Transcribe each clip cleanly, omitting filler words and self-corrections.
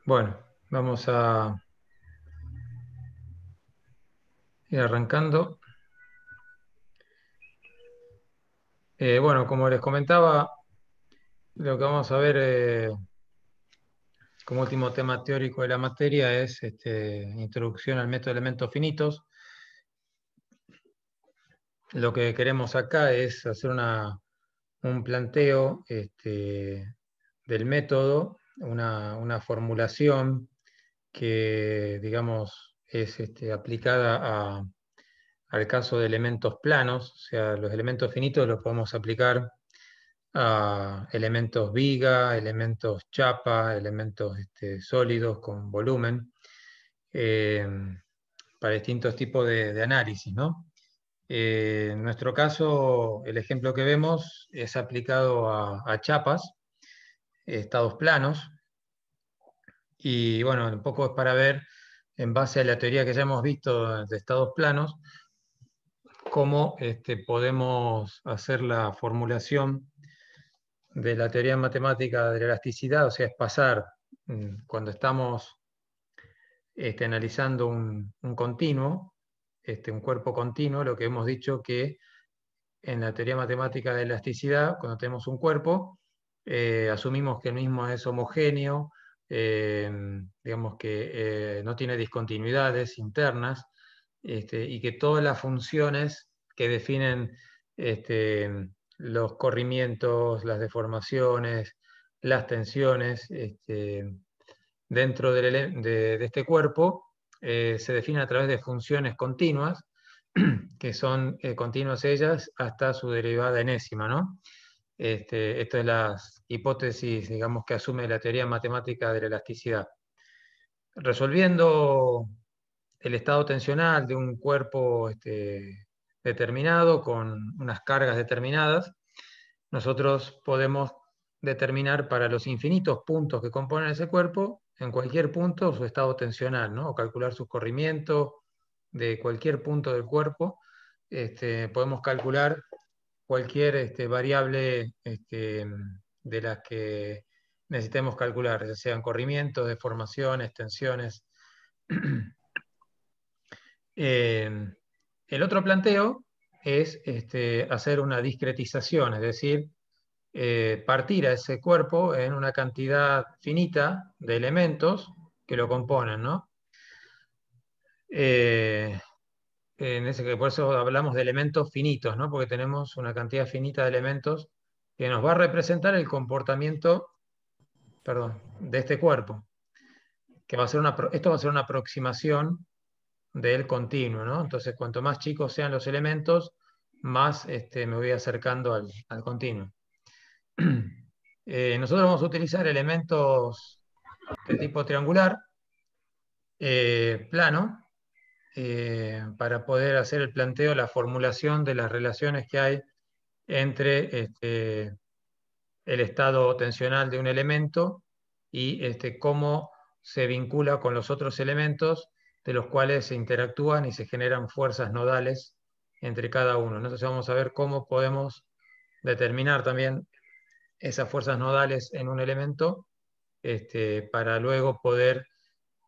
Bueno, vamos a ir arrancando. Bueno, como les comentaba, lo que vamos a ver como último tema teórico de la materia es introducción al método de elementos finitos. Lo que queremos acá es hacer un planteo del método, una formulación que, digamos, es aplicada al caso de elementos planos. O sea, los elementos finitos los podemos aplicar a elementos viga, elementos chapa, elementos sólidos con volumen, eh, para distintos tipos de análisis, ¿no? En nuestro caso, el ejemplo que vemos es aplicado a chapas, estados planos, y bueno, un poco es para ver, en base a la teoría que ya hemos visto de estados planos, cómo podemos hacer la formulación de la teoría matemática de la elasticidad. O sea, es pasar, cuando estamos analizando un continuo, un cuerpo continuo, lo que hemos dicho que en la teoría matemática de elasticidad, cuando tenemos un cuerpo, asumimos que el mismo es homogéneo, eh, digamos que no tiene discontinuidades internas, y que todas las funciones que definen los corrimientos, las deformaciones, las tensiones, dentro de este cuerpo, se define a través de funciones continuas, que son continuas ellas hasta su derivada enésima, ¿no? Esto es las hipótesis, digamos, que asume la teoría matemática de la elasticidad. Resolviendo el estado tensional de un cuerpo determinado con unas cargas determinadas, nosotros podemos determinar para los infinitos puntos que componen ese cuerpo, en cualquier punto, su estado tensional, ¿no? O calcular sus corrimientos de cualquier punto del cuerpo. Podemos calcular cualquier variable de las que necesitemos calcular, ya sean corrimientos, deformaciones, tensiones. Eh, el otro planteo es hacer una discretización, es decir, partir a ese cuerpo en una cantidad finita de elementos que lo componen, ¿no? Eh, por eso hablamos de elementos finitos, ¿no? Porque tenemos una cantidad finita de elementos que nos va a representar el comportamiento, perdón, de este cuerpo, que va a ser esto va a ser una aproximación del continuo, ¿no? Entonces, cuanto más chicos sean los elementos, más me voy acercando al continuo. Nosotros vamos a utilizar elementos de tipo triangular, plano, para poder hacer el planteo, la formulación de las relaciones que hay entre el estado tensional de un elemento y cómo se vincula con los otros elementos, de los cuales se interactúan y se generan fuerzas nodales entre cada uno. Entonces vamos a ver cómo podemos determinar también esas fuerzas nodales en un elemento, para luego poder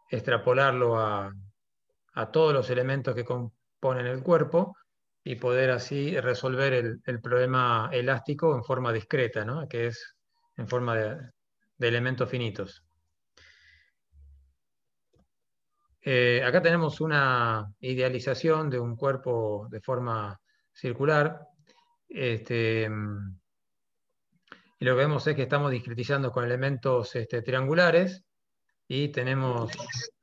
extrapolarlo a todos los elementos que componen el cuerpo y poder así resolver el problema elástico en forma discreta, ¿no? Que es en forma de elementos finitos. Acá tenemos una idealización de un cuerpo de forma circular. Y lo que vemos es que estamos discretizando con elementos triangulares, y tenemos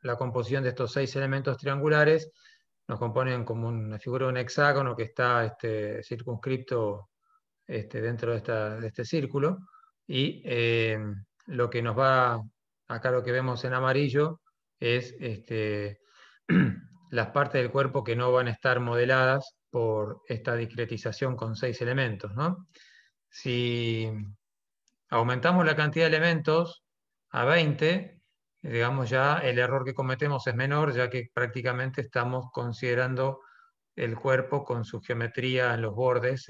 la composición de estos 6 elementos triangulares. Nos componen como una figura de un hexágono que está circunscripto dentro de este círculo, y lo que nos va, acá lo que vemos en amarillo, es las partes del cuerpo que no van a estar modeladas por esta discretización con 6 elementos, ¿no? Si aumentamos la cantidad de elementos a 20, digamos, ya el error que cometemos es menor, ya que prácticamente estamos considerando el cuerpo con su geometría en los bordes,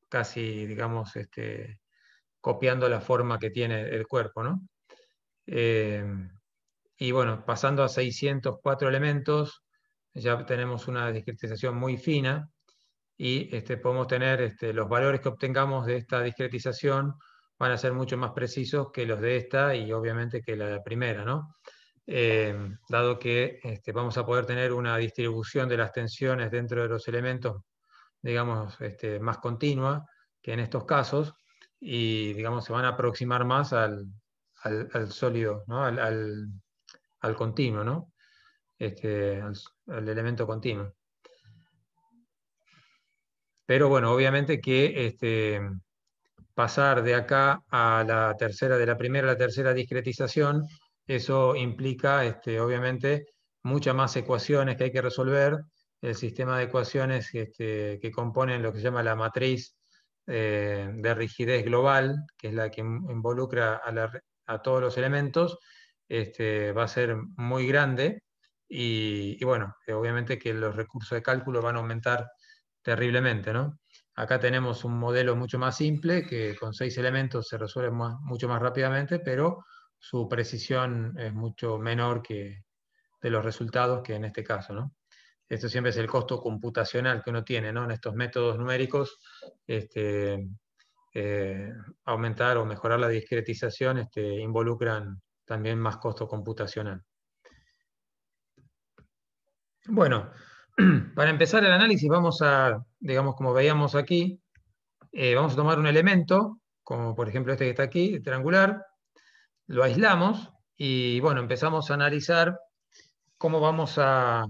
casi, digamos, copiando la forma que tiene el cuerpo, ¿no? Y bueno, pasando a 604 elementos, ya tenemos una discretización muy fina y podemos tener los valores que obtengamos de esta discretización van a ser mucho más precisos que los de esta y obviamente que la de la primera, ¿no? Dado que vamos a poder tener una distribución de las tensiones dentro de los elementos, digamos, más continua que en estos casos, y digamos, se van a aproximar más al sólido, ¿no? al continuo, ¿no? Al elemento continuo. Pero bueno, obviamente que pasar de acá a la tercera, de la primera a la tercera discretización, eso implica obviamente muchas más ecuaciones que hay que resolver, el sistema de ecuaciones que componen lo que se llama la matriz de rigidez global, que es la que involucra a todos los elementos, va a ser muy grande y bueno, obviamente que los recursos de cálculo van a aumentar terriblemente, ¿no? Acá tenemos un modelo mucho más simple que con 6 elementos se resuelve mucho más rápidamente, pero su precisión es mucho menor que de los resultados que en este caso, ¿no? Esto siempre es el costo computacional que uno tiene, ¿no? En estos métodos numéricos, aumentar o mejorar la discretización involucran también más costo computacional. Bueno, para empezar el análisis vamos a, digamos, como veíamos aquí, vamos a tomar un elemento, como por ejemplo este que está aquí, triangular, lo aislamos y bueno, empezamos a analizar cómo vamos a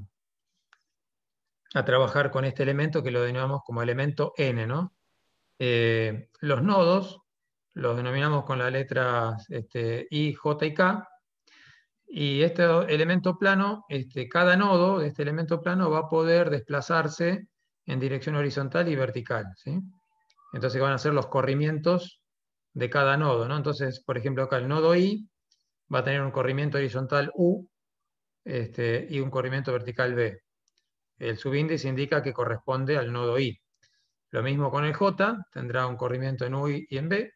trabajar con este elemento que lo denominamos como elemento n, ¿no? Los nodos los denominamos con las letras I, J y K, y este elemento plano, cada nodo de este elemento plano va a poder desplazarse en dirección horizontal y vertical, ¿sí? Entonces van a ser los corrimientos de cada nodo, ¿no? Entonces, por ejemplo, acá el nodo I va a tener un corrimiento horizontal U y un corrimiento vertical B. El subíndice indica que corresponde al nodo I. Lo mismo con el J, tendrá un corrimiento en U y en B,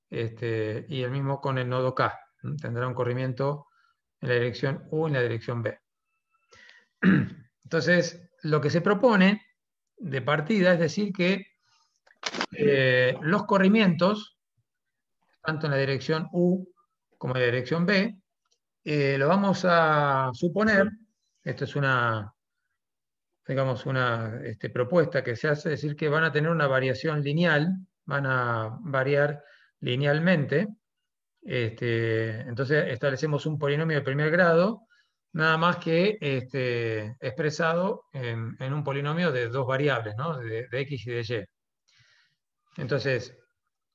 y el mismo con el nodo K, tendrá un corrimiento en la dirección U y en la dirección B. Entonces, lo que se propone de partida es decir que los corrimientos, tanto en la dirección U como en la dirección B, lo vamos a suponer, esto es una, digamos, una propuesta que se hace, decir que van a tener una variación lineal, van a variar linealmente. Entonces establecemos un polinomio de primer grado, nada más que expresado en un polinomio de dos variables, ¿no? de x y de y. Entonces,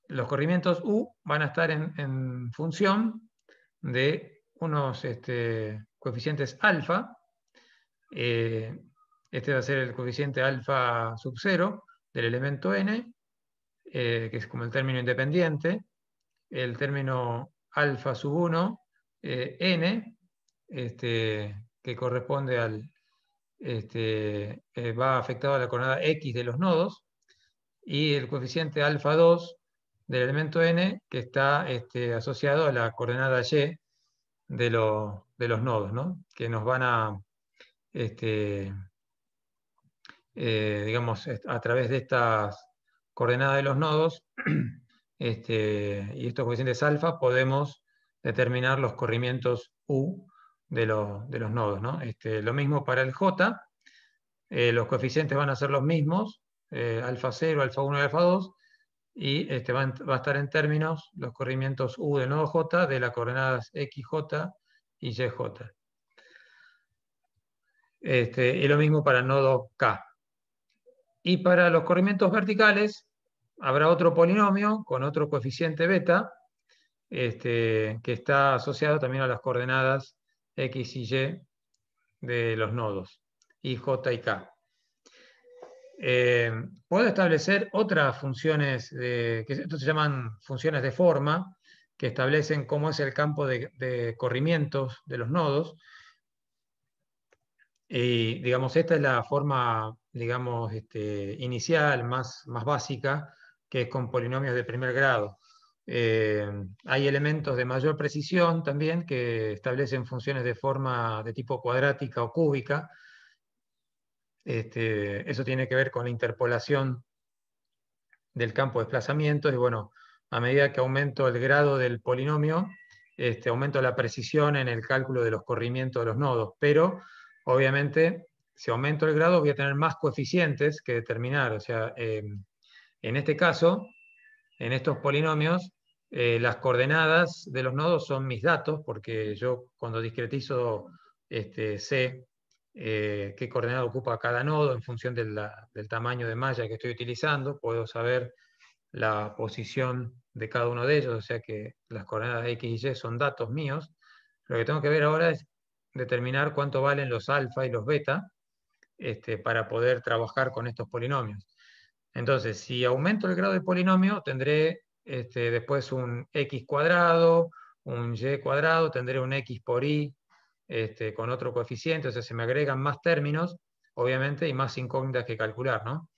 los corrimientos U van a estar en función de unos coeficientes alfa. Este va a ser el coeficiente alfa sub 0 del elemento n, que es como el término independiente. El término alfa sub 1, n, que corresponde al, va afectado a la coordenada x de los nodos, y el coeficiente alfa 2 del elemento n, que está asociado a la coordenada y de los nodos, ¿no? Que nos van a, digamos, a través de estas coordenadas de los nodos y estos coeficientes alfa, podemos determinar los corrimientos U de los nodos, ¿no? Lo mismo para el J, los coeficientes van a ser los mismos, alfa 0, alfa 1 y alfa 2, y va a estar en términos los corrimientos U del nodo J de las coordenadas XJ y YJ. Y lo mismo para el nodo K. Y para los corrimientos verticales habrá otro polinomio con otro coeficiente beta, que está asociado también a las coordenadas X y Y de los nodos, I, J y K. Puedo establecer otras funciones, que esto se llaman funciones de forma, que establecen cómo es el campo de corrimientos de los nodos. Y digamos, esta es la forma, digamos, inicial, más básica, que es con polinomios de primer grado. Hay elementos de mayor precisión también que establecen funciones de forma de tipo cuadrática o cúbica. Eso tiene que ver con la interpolación del campo de desplazamientos y bueno, a medida que aumento el grado del polinomio, aumento la precisión en el cálculo de los corrimientos de los nodos, pero obviamente si aumento el grado voy a tener más coeficientes que determinar, o sea, en este caso, en estos polinomios, las coordenadas de los nodos son mis datos, porque yo cuando discretizo sé qué coordenada ocupa cada nodo en función del tamaño de malla que estoy utilizando, puedo saber la posición de cada uno de ellos, o sea que las coordenadas X y Y son datos míos. Lo que tengo que ver ahora es determinar cuánto valen los alfa y los beta para poder trabajar con estos polinomios. Entonces, si aumento el grado de polinomio, tendré después un x cuadrado, un y cuadrado, tendré un x por y con otro coeficiente, o sea, se me agregan más términos, obviamente, y más incógnitas que calcular, ¿no?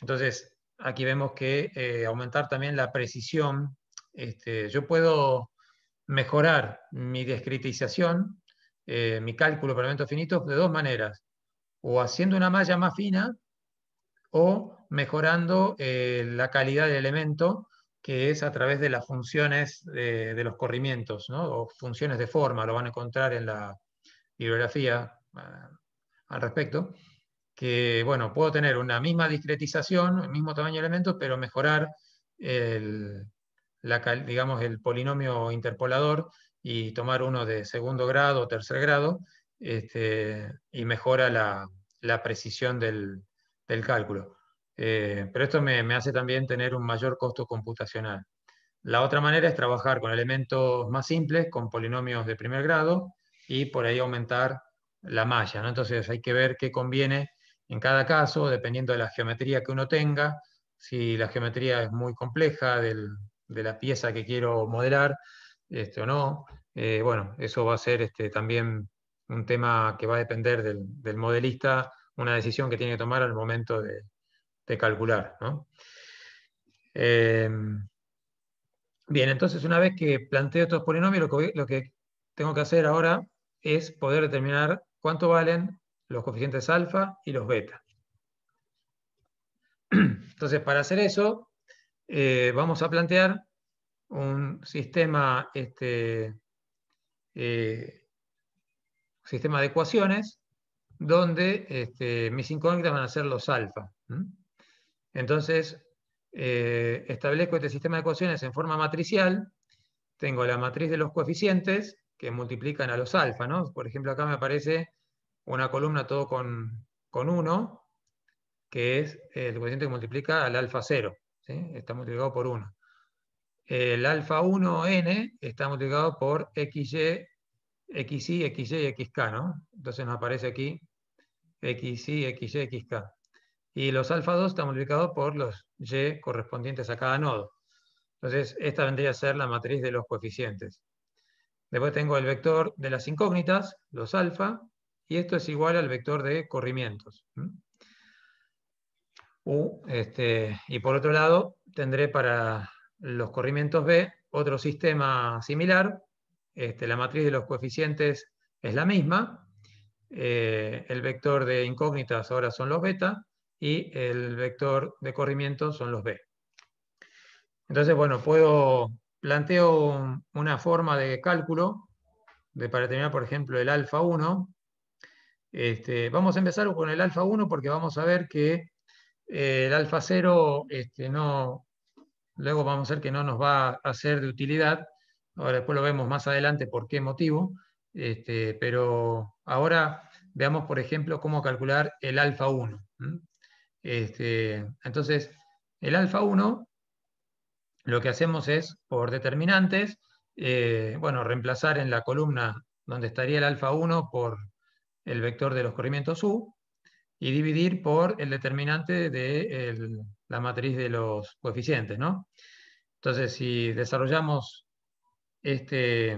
Entonces, aquí vemos que aumentar también la precisión, yo puedo mejorar mi discretización, mi cálculo por elementos finitos de dos maneras, o haciendo una malla más fina, o mejorando la calidad del elemento, que es a través de las funciones de los corrimientos, ¿no? O funciones de forma, lo van a encontrar en la bibliografía al respecto, que bueno, puedo tener una misma discretización, el mismo tamaño de elementos, pero mejorar digamos, el polinomio interpolador y tomar uno de segundo grado o tercer grado, y mejora la precisión del cálculo. Pero esto me hace también tener un mayor costo computacional. La otra manera es trabajar con elementos más simples, con polinomios de primer grado, y por ahí aumentar la malla, ¿no? Entonces hay que ver qué conviene en cada caso, dependiendo de la geometría que uno tenga. Si la geometría es muy compleja de la pieza que quiero modelar, o no. Bueno, eso va a ser también un tema que va a depender del modelista, una decisión que tiene que tomar al momento de calcular, ¿no? Bien, entonces una vez que planteo estos polinomios, lo que tengo que hacer ahora es poder determinar cuánto valen los coeficientes alfa y los beta. Entonces, para hacer eso, vamos a plantear un sistema, sistema de ecuaciones donde mis incógnitas van a ser los alfa. Entonces, establezco este sistema de ecuaciones en forma matricial. Tengo la matriz de los coeficientes que multiplican a los alfa, ¿no? Por ejemplo, acá me aparece una columna todo con 1, que es el coeficiente que multiplica al alfa 0, ¿sí? Está multiplicado por 1. El alfa 1n está multiplicado por xy, xy, xy y xk, ¿no? Entonces nos aparece aquí xy, xy, xk. Y los alfa 2 están multiplicados por los y correspondientes a cada nodo. Entonces, esta vendría a ser la matriz de los coeficientes. Después tengo el vector de las incógnitas, los alfa, y esto es igual al vector de corrimientos. Y por otro lado, tendré para los corrimientos B otro sistema similar. La matriz de los coeficientes es la misma. El vector de incógnitas ahora son los beta y el vector de corrimientos son los B. Entonces, bueno, planteo una forma de cálculo para determinar, por ejemplo, el alfa 1. Vamos a empezar con el alfa 1 porque vamos a ver que el alfa 0 luego vamos a ver que no nos va a ser de utilidad. Ahora después lo vemos más adelante por qué motivo. Pero ahora veamos, por ejemplo, cómo calcular el alfa 1. Entonces, el alfa 1, lo que hacemos es, por determinantes, bueno, reemplazar en la columna donde estaría el alfa 1 por el vector de los corrimientos U, y dividir por el determinante de la matriz de los coeficientes, ¿no? Entonces, si desarrollamos este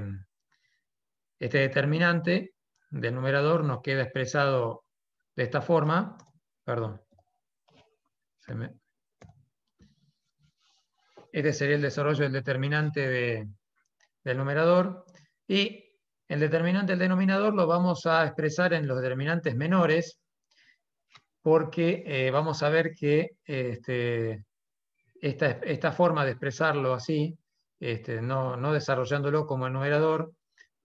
determinante del numerador, nos queda expresado de esta forma. Perdón. Este sería el desarrollo del determinante del numerador. Y el determinante del denominador lo vamos a expresar en los determinantes menores, porque vamos a ver que esta forma de expresarlo así, no desarrollándolo como el numerador,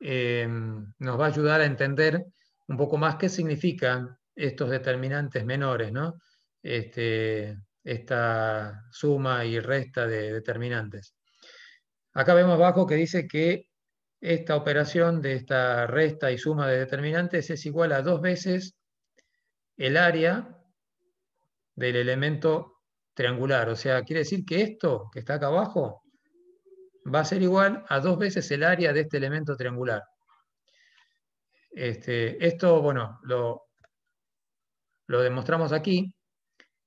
nos va a ayudar a entender un poco más qué significan estos determinantes menores, ¿no? Esta suma y resta de determinantes. Acá vemos abajo que dice que esta operación de esta resta y suma de determinantes es igual a 2 veces el área del elemento triangular. O sea, quiere decir que esto que está acá abajo va a ser igual a 2 veces el área de este elemento triangular. Esto, bueno, lo demostramos aquí.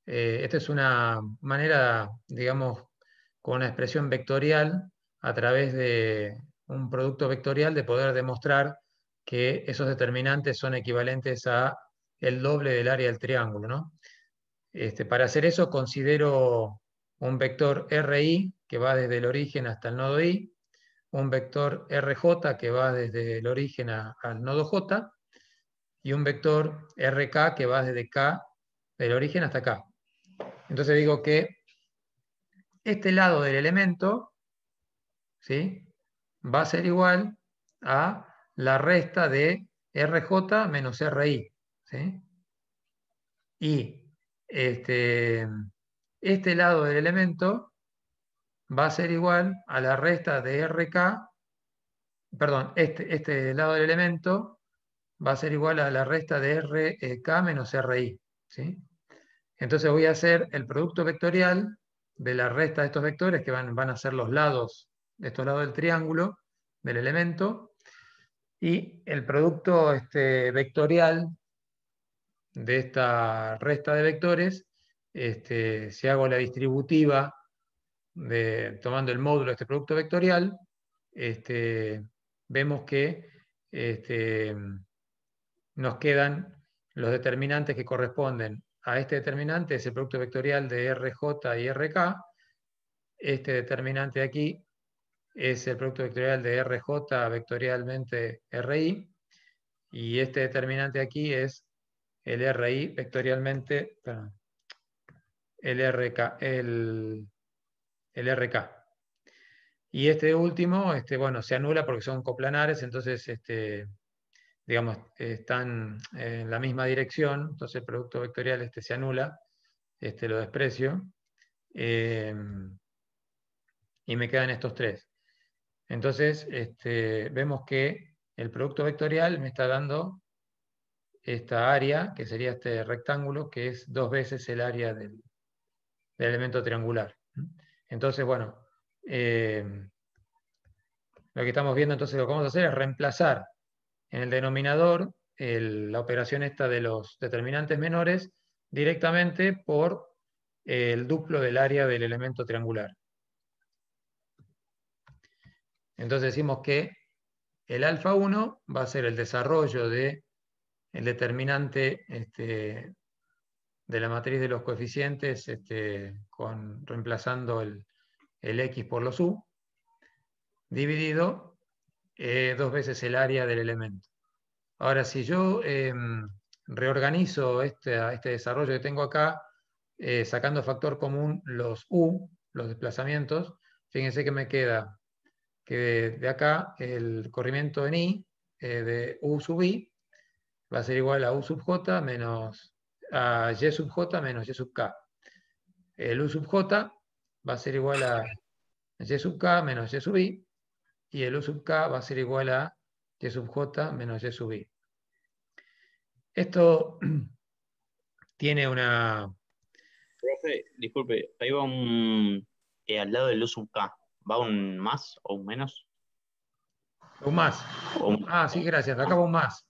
Esta es una manera, digamos, con una expresión vectorial a través de un producto vectorial de poder demostrar que esos determinantes son equivalentes a el doble del área del triángulo, ¿no? Para hacer eso considero un vector RI que va desde el origen hasta el nodo I, un vector RJ que va desde el origen al nodo J, y un vector RK que va desde K, del origen hasta K. Entonces digo que este lado del elemento, ¿sí?, va a ser igual a la resta de RJ menos RI, ¿sí? Y este lado del elemento va a ser igual a la resta de RK, perdón, este lado del elemento va a ser igual a la resta de RK menos RI, ¿sí? Entonces voy a hacer el producto vectorial de la resta de estos vectores, que van a ser los lados, estos lados del triángulo, del elemento, y el producto vectorial de esta resta de vectores, si hago la distributiva tomando el módulo de este producto vectorial, vemos que nos quedan los determinantes que corresponden a este determinante, es el producto vectorial de RJ y RK. Este determinante de aquí es el producto vectorial de RJ vectorialmente RI, y este determinante de aquí es el RI vectorialmente, perdón, el RK. Y este último, bueno, se anula porque son coplanares, entonces, digamos, están en la misma dirección, entonces el producto vectorial se anula, lo desprecio, y me quedan estos tres. Entonces, vemos que el producto vectorial me está dando esta área, que sería este rectángulo, que es 2 veces el área del elemento triangular. Entonces, bueno, lo que estamos viendo, entonces lo que vamos a hacer es reemplazar en el denominador la operación esta de los determinantes menores directamente por el duplo del área del elemento triangular. Entonces decimos que el alfa 1 va a ser el desarrollo del determinante de la matriz de los coeficientes, reemplazando el x por los u, dividido 2 veces el área del elemento. Ahora, si yo reorganizo este desarrollo que tengo acá, sacando factor común los u, los desplazamientos, fíjense que me queda que de acá el corrimiento en i de u sub i va a ser igual a u sub j menos a y sub j menos y sub k. El u sub j va a ser igual a y sub k menos y sub i, y el u sub k va a ser igual a y sub j menos y sub i. Esto tiene una... Profe, disculpe, ahí va al lado del U sub K, ¿va un más o un menos? Un más. Ah, sí, gracias. Acá va un más.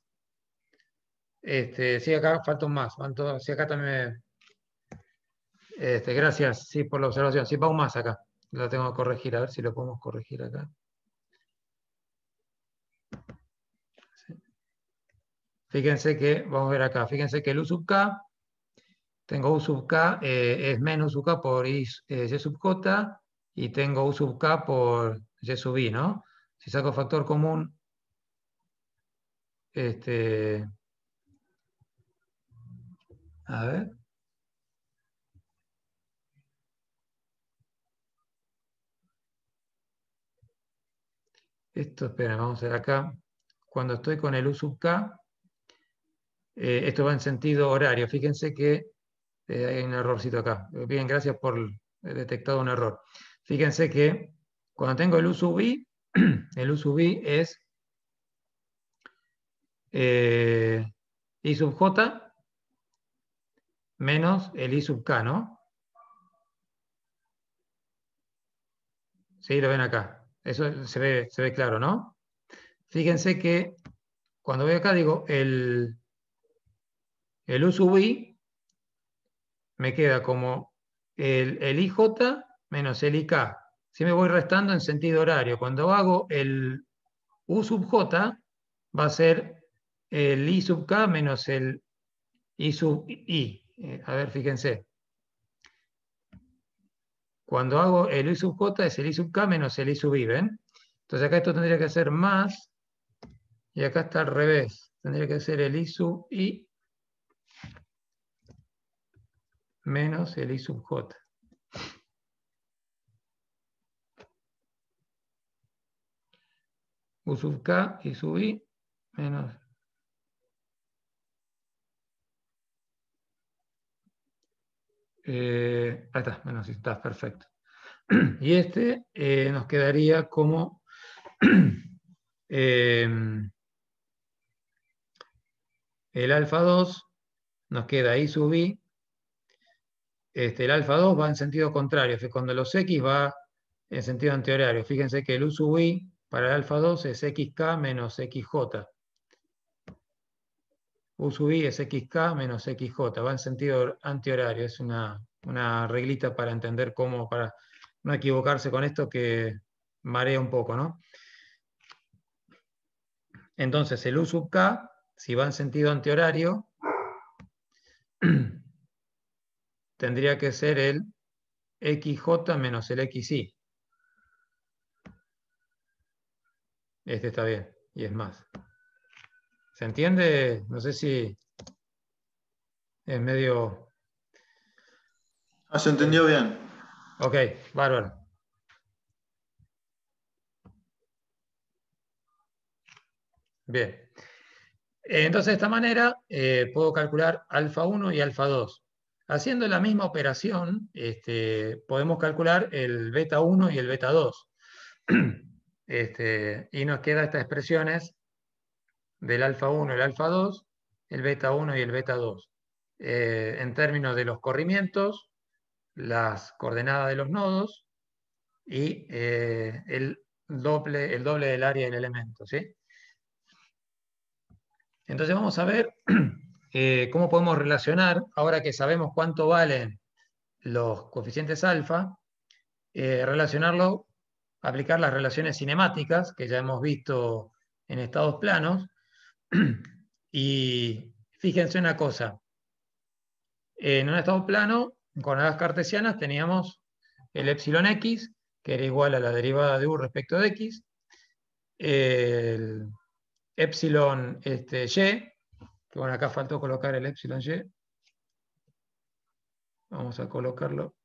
Sí, acá falta un más. Sí, acá también gracias, sí, por la observación. Sí, va un más acá. Lo tengo que corregir, a ver si lo podemos corregir acá. Sí. Fíjense que, vamos a ver acá, fíjense que el U sub K, tengo U sub K, es menos U sub K por Y sub J, y tengo U sub K por Y sub I, ¿no? Si saco factor común, a ver. Esto, espera, vamos a ver acá. Cuando estoy con el U sub K, esto va en sentido horario. Fíjense que hay un errorcito acá. Bien, gracias por haber detectado un error. Fíjense que cuando tengo el U sub I, el U sub I es I sub J menos el I sub K, ¿no? Sí, lo ven acá. Eso se ve claro, ¿no? Fíjense que cuando voy acá digo el U sub I me queda como el IJ menos el IK. Si me voy restando en sentido horario. Cuando hago el U sub J, va a ser el I sub K menos el I sub I. A ver, fíjense. Cuando hago el I sub J es el I sub K menos el I sub I, ¿ven? Entonces acá esto tendría que ser más, y acá está al revés. Tendría que ser el I sub I menos el I sub J. U sub K, I sub I, menos... ahí está, menos I, está perfecto. Y nos quedaría como... el alfa 2 nos queda I sub I. El alfa 2 va en sentido contrario. Cuando los X va en sentido antihorario. Fíjense que el U sub I para el alfa 2 es XK menos XJ. U sub I es XK menos XJ. Va en sentido antihorario. Es una reglita para entender cómo, para no equivocarse con esto que marea un poco, ¿no? Entonces el U sub K, si va en sentido antihorario, tendría que ser el XJ menos el XI. Este está bien, y es más. ¿Se entiende? No sé si es medio... Se entendió bien. Ok, bárbaro. Bien. Entonces, de esta manera puedo calcular alfa 1 y alfa 2. Haciendo la misma operación, podemos calcular el beta 1 y el beta 2. Y nos quedan estas expresiones del alfa 1 y el alfa 2, el beta 1 y el beta 2. En términos de los corrimientos, las coordenadas de los nodos y el doble del área del elemento, ¿sí? Entonces vamos a ver cómo podemos relacionar, ahora que sabemos cuánto valen los coeficientes alfa, relacionarlo, aplicar las relaciones cinemáticas que ya hemos visto en estados planos. Y fíjense una cosa, en un estado plano, con coordenadas cartesianas, teníamos el epsilon x, que era igual a la derivada de u respecto de x, el epsilon y, que bueno, acá faltó colocar el epsilon y, vamos a colocarlo,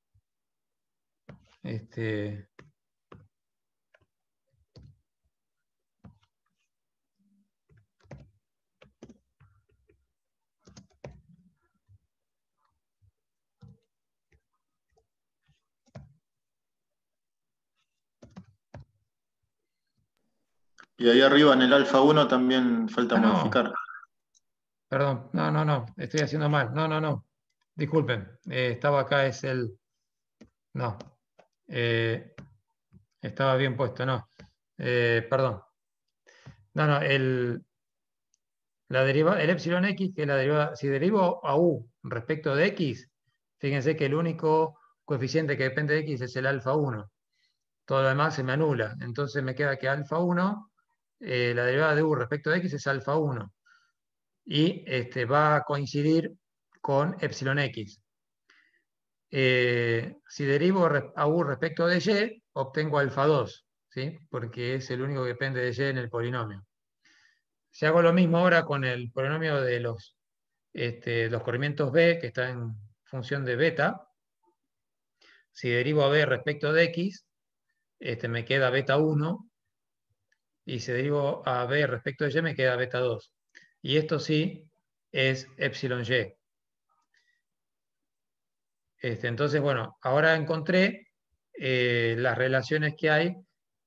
Y ahí arriba en el alfa 1 también falta no, modificar. perdón, no, estoy haciendo mal, no, disculpen, estaba acá, es el, no, estaba bien puesto, no, perdón, no, el epsilon x, que es la derivada, si derivo a u respecto de x, fíjense que el único coeficiente que depende de x es el alfa 1. Todo lo demás se me anula. Entonces me queda que alfa 1, la derivada de u respecto de x es alfa 1. Y va a coincidir con epsilon x. si derivo a u respecto de y, obtengo alfa 2, ¿sí? Porque es el único que depende de y en el polinomio. Si hago lo mismo ahora con el polinomio de los corrimientos b, que está en función de beta, si derivo a b respecto de x, me queda beta 1, y si derivo a b respecto de y, me queda beta 2. Y esto sí es epsilon y. Entonces, bueno, ahora encontré las relaciones que hay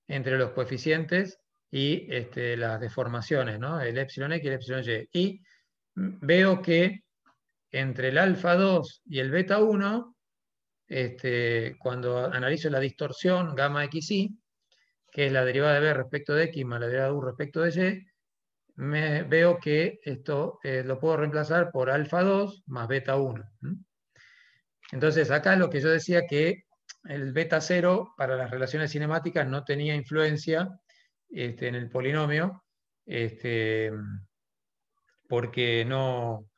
entre los coeficientes y las deformaciones, ¿no? El epsilon x y el epsilon y. Y veo que entre el alfa 2 y el beta 1, cuando analizo la distorsión gamma xi, que es la derivada de b respecto de x más la derivada de u respecto de y, veo que esto lo puedo reemplazar por alfa 2 más beta 1. Entonces, acá lo que yo decía que el beta 0 para las relaciones cinemáticas no tenía influencia en el polinomio, porque no,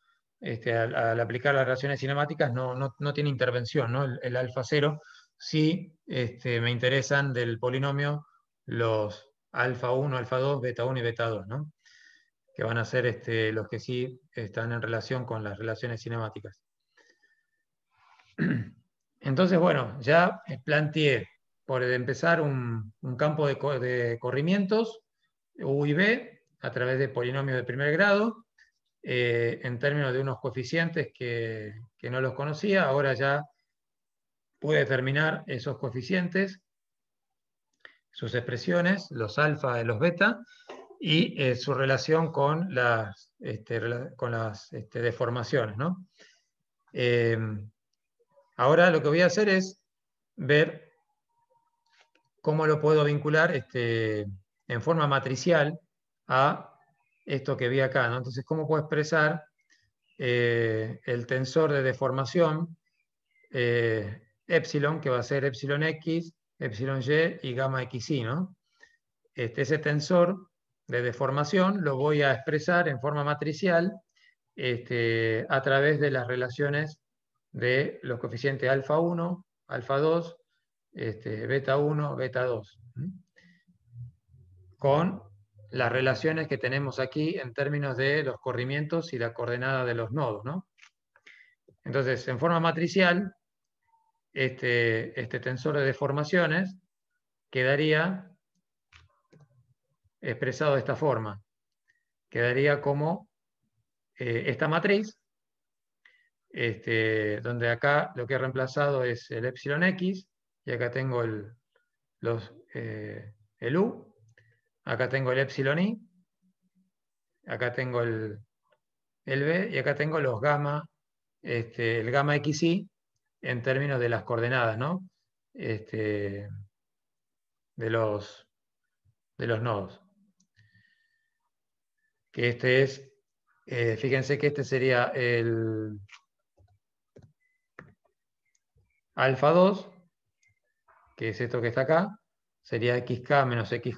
al aplicar las relaciones cinemáticas no tiene intervención, ¿no? El alfa 0 sí me interesan del polinomio los alfa 1, alfa 2, beta 1 y beta 2, ¿no? Que van a ser los que sí están en relación con las relaciones cinemáticas. Entonces, bueno, ya planteé por empezar un campo de corrimientos, U y B, a través de polinomios de primer grado, en términos de unos coeficientes que no los conocía. Ahora ya pude determinar esos coeficientes, sus expresiones, los alfa y los beta, y su relación con las deformaciones, ¿no? Ahora lo que voy a hacer es ver cómo lo puedo vincular en forma matricial a esto que vi acá, ¿no? Entonces, ¿cómo puedo expresar el tensor de deformación epsilon, que va a ser epsilon x, epsilon y y gamma xi, ¿no? Ese tensor de deformación lo voy a expresar en forma matricial a través de las relaciones de los coeficientes alfa 1, alfa 2, beta 1, beta 2, con las relaciones que tenemos aquí en términos de los corrimientos y la coordenada de los nodos, ¿no? Entonces, en forma matricial, este tensor de deformaciones quedaría expresado de esta forma. Quedaría como esta matriz, donde acá lo que he reemplazado es el epsilon x, y acá tengo el u, acá tengo el epsilon i, acá tengo el b, y acá tengo los gamma, el gamma xi en términos de las coordenadas, ¿no? De los nodos. Que fíjense que este sería el alfa 2, que es esto que está acá, sería xk menos xj,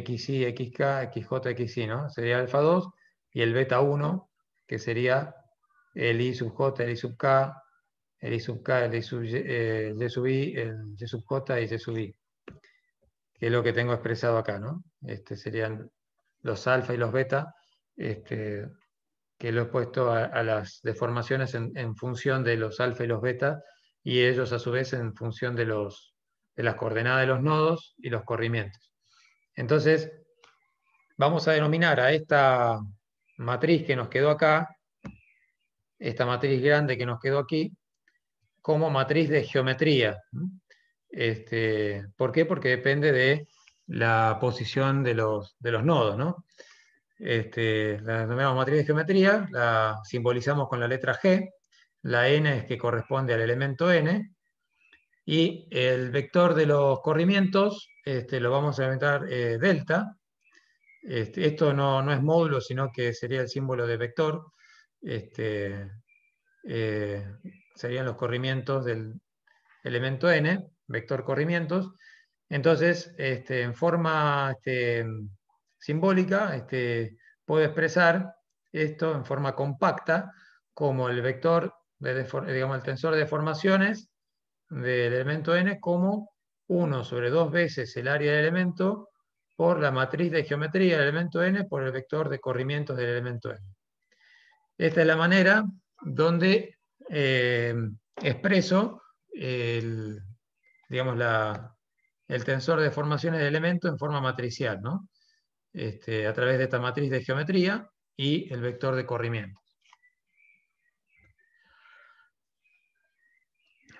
xi, xk, xj, xi, ¿no? Sería alfa 2, y el beta 1, que sería el i sub j, el i sub k, el i sub k, el i sub y sub i, el y sub j y y sub i, que es lo que tengo expresado acá, ¿no? Serían los alfa y los beta, que lo he puesto a las deformaciones en función de los alfa y los beta, y ellos a su vez en función de las coordenadas de los nodos y los corrimientos. Entonces, vamos a denominar a esta matriz que nos quedó acá, esta matriz grande que nos quedó aquí, como matriz de geometría. ¿Por qué? Porque depende de la posición de los nodos, ¿no? La denominamos matriz de geometría, la simbolizamos con la letra G, la n es que corresponde al elemento n, y el vector de los corrimientos lo vamos a inventar delta. Esto no es módulo, sino que sería el símbolo de vector. Serían los corrimientos del elemento n, vector corrimientos. Entonces, en forma simbólica, puedo expresar esto en forma compacta como el vector digamos, el tensor de deformaciones del elemento n como 1 sobre 2 veces el área del elemento por la matriz de geometría del elemento n por el vector de corrimientos del elemento n. Esta es la manera donde expreso digamos, el tensor de deformaciones del elemento en forma matricial, ¿no? A través de esta matriz de geometría y el vector de corrimiento.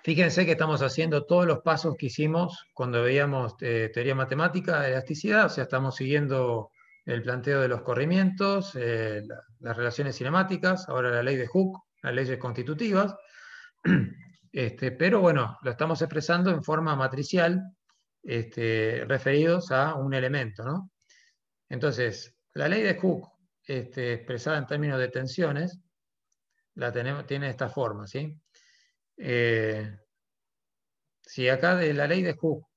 Fíjense que estamos haciendo todos los pasos que hicimos cuando veíamos teoría matemática de elasticidad, o sea, estamos siguiendo el planteo de los corrimientos, las relaciones cinemáticas, ahora la ley de Hooke, las leyes constitutivas, pero bueno, lo estamos expresando en forma matricial, referidos a un elemento, ¿no? Entonces, la ley de Hooke, expresada en términos de tensiones, tiene esta forma, ¿sí? Si acá de la ley de Hooke,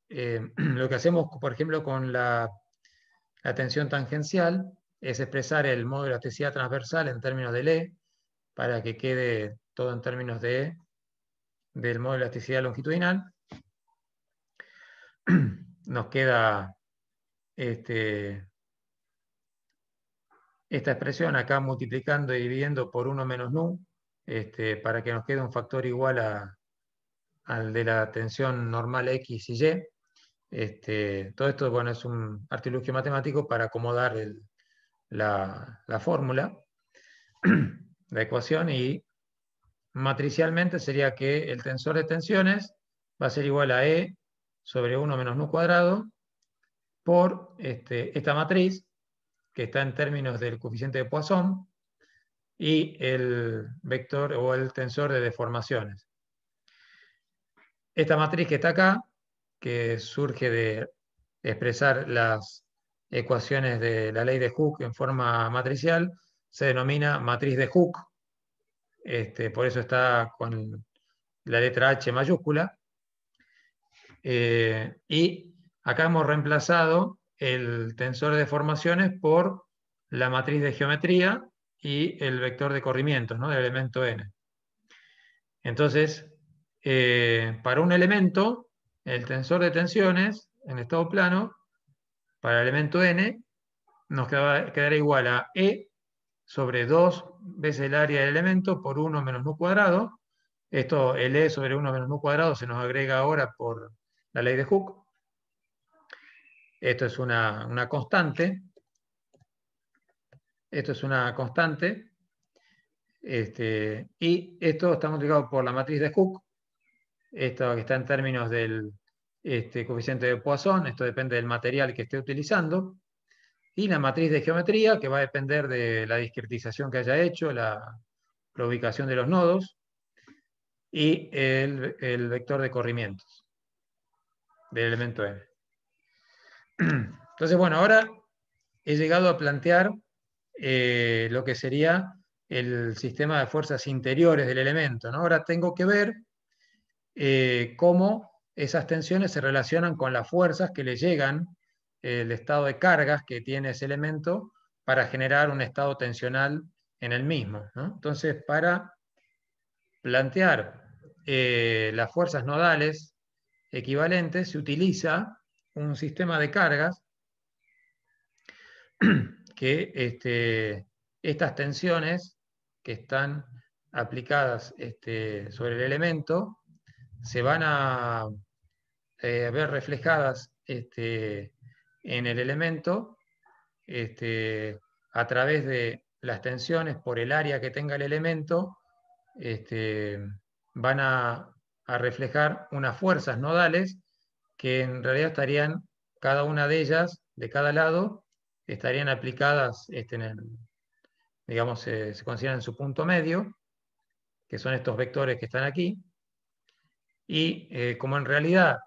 lo que hacemos, por ejemplo, con la tensión tangencial, es expresar el modo de elasticidad transversal en términos de E, para que quede todo en términos del modo de elasticidad longitudinal. Nos queda esta expresión acá multiplicando y dividiendo por 1 menos nu, para que nos quede un factor igual al de la tensión normal X y Y. Todo esto, bueno, es un artilugio matemático para acomodar la fórmula, la ecuación, y matricialmente sería que el tensor de tensiones va a ser igual a E sobre 1 menos nu cuadrado por esta matriz, que está en términos del coeficiente de Poisson, y el vector o el tensor de deformaciones. Esta matriz que está acá, que surge de expresar las ecuaciones de la ley de Hooke en forma matricial, se denomina matriz de Hooke. Por eso está con la letra H mayúscula. Y acá hemos reemplazado el tensor de deformaciones por la matriz de geometría y el vector de corrimientos, ¿no?, del elemento n. Entonces, para un elemento, el tensor de tensiones en estado plano, para el elemento n, nos quedará igual a E sobre 2 veces el área del elemento por 1 menos nu cuadrado. Esto, el E sobre 1 menos nu cuadrado, se nos agrega ahora por la ley de Hooke. Esto es una constante. Esto es una constante. Y esto está multiplicado por la matriz de Hooke. Esto que está en términos del coeficiente de Poisson. Esto depende del material que esté utilizando. Y la matriz de geometría, que va a depender de la discretización que haya hecho, la ubicación de los nodos, y el vector de corrimientos del elemento n. Entonces, bueno, ahora he llegado a plantear lo que sería el sistema de fuerzas interiores del elemento, ¿no? Ahora tengo que ver cómo esas tensiones se relacionan con las fuerzas que le llegan, el estado de cargas que tiene ese elemento para generar un estado tensional en el mismo, ¿no? Entonces, para plantear las fuerzas nodales equivalentes, se utiliza un sistema de cargas que estas tensiones que están aplicadas sobre el elemento se van a ver reflejadas en el elemento a través de las tensiones por el área que tenga el elemento. Van a reflejar unas fuerzas nodales que en realidad estarían, cada una de ellas, de cada lado, estarían aplicadas digamos, se consideran en su punto medio, que son estos vectores que están aquí. Y como en realidad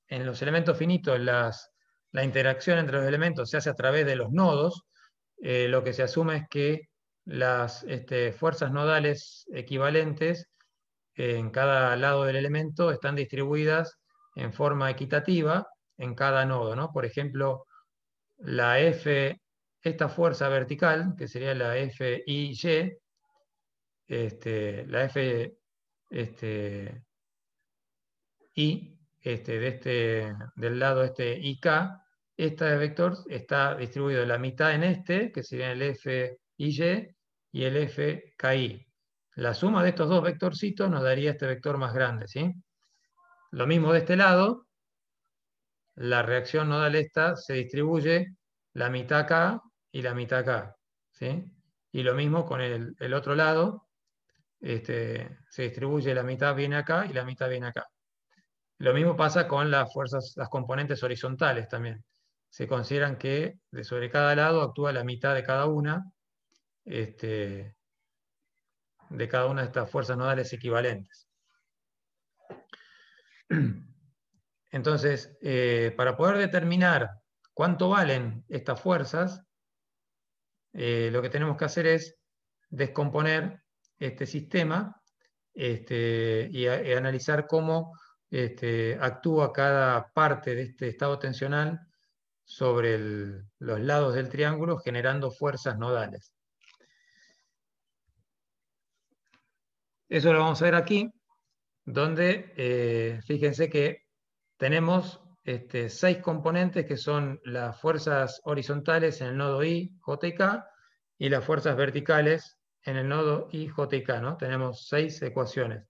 en los elementos finitos la interacción entre los elementos se hace a través de los nodos, lo que se asume es que las fuerzas nodales equivalentes en cada lado del elemento están distribuidas en forma equitativa en cada nodo, ¿no? Por ejemplo, la F, esta fuerza vertical, que sería la FIY, la F Y del lado IK, este vector está distribuido la mitad en que sería el FIY, y el FKI. La suma de estos dos vectorcitos nos daría este vector más grande, ¿sí? Lo mismo de este lado, la reacción nodal esta se distribuye la mitad acá y la mitad acá, ¿sí? Y lo mismo con el otro lado, se distribuye la mitad viene acá y la mitad viene acá. Lo mismo pasa con las fuerzas, las componentes horizontales también. Se consideran que sobre cada lado actúa la mitad de cada una, de estas fuerzas nodales equivalentes. Entonces, para poder determinar cuánto valen estas fuerzas, lo que tenemos que hacer es descomponer este sistema y analizar cómo actúa cada parte de este estado tensional sobre los lados del triángulo, generando fuerzas nodales. Eso lo vamos a ver aquí, donde fíjense que tenemos 6 componentes que son las fuerzas horizontales en el nodo I, J y K, y las fuerzas verticales en el nodo I, J y K, ¿no? Tenemos 6 ecuaciones.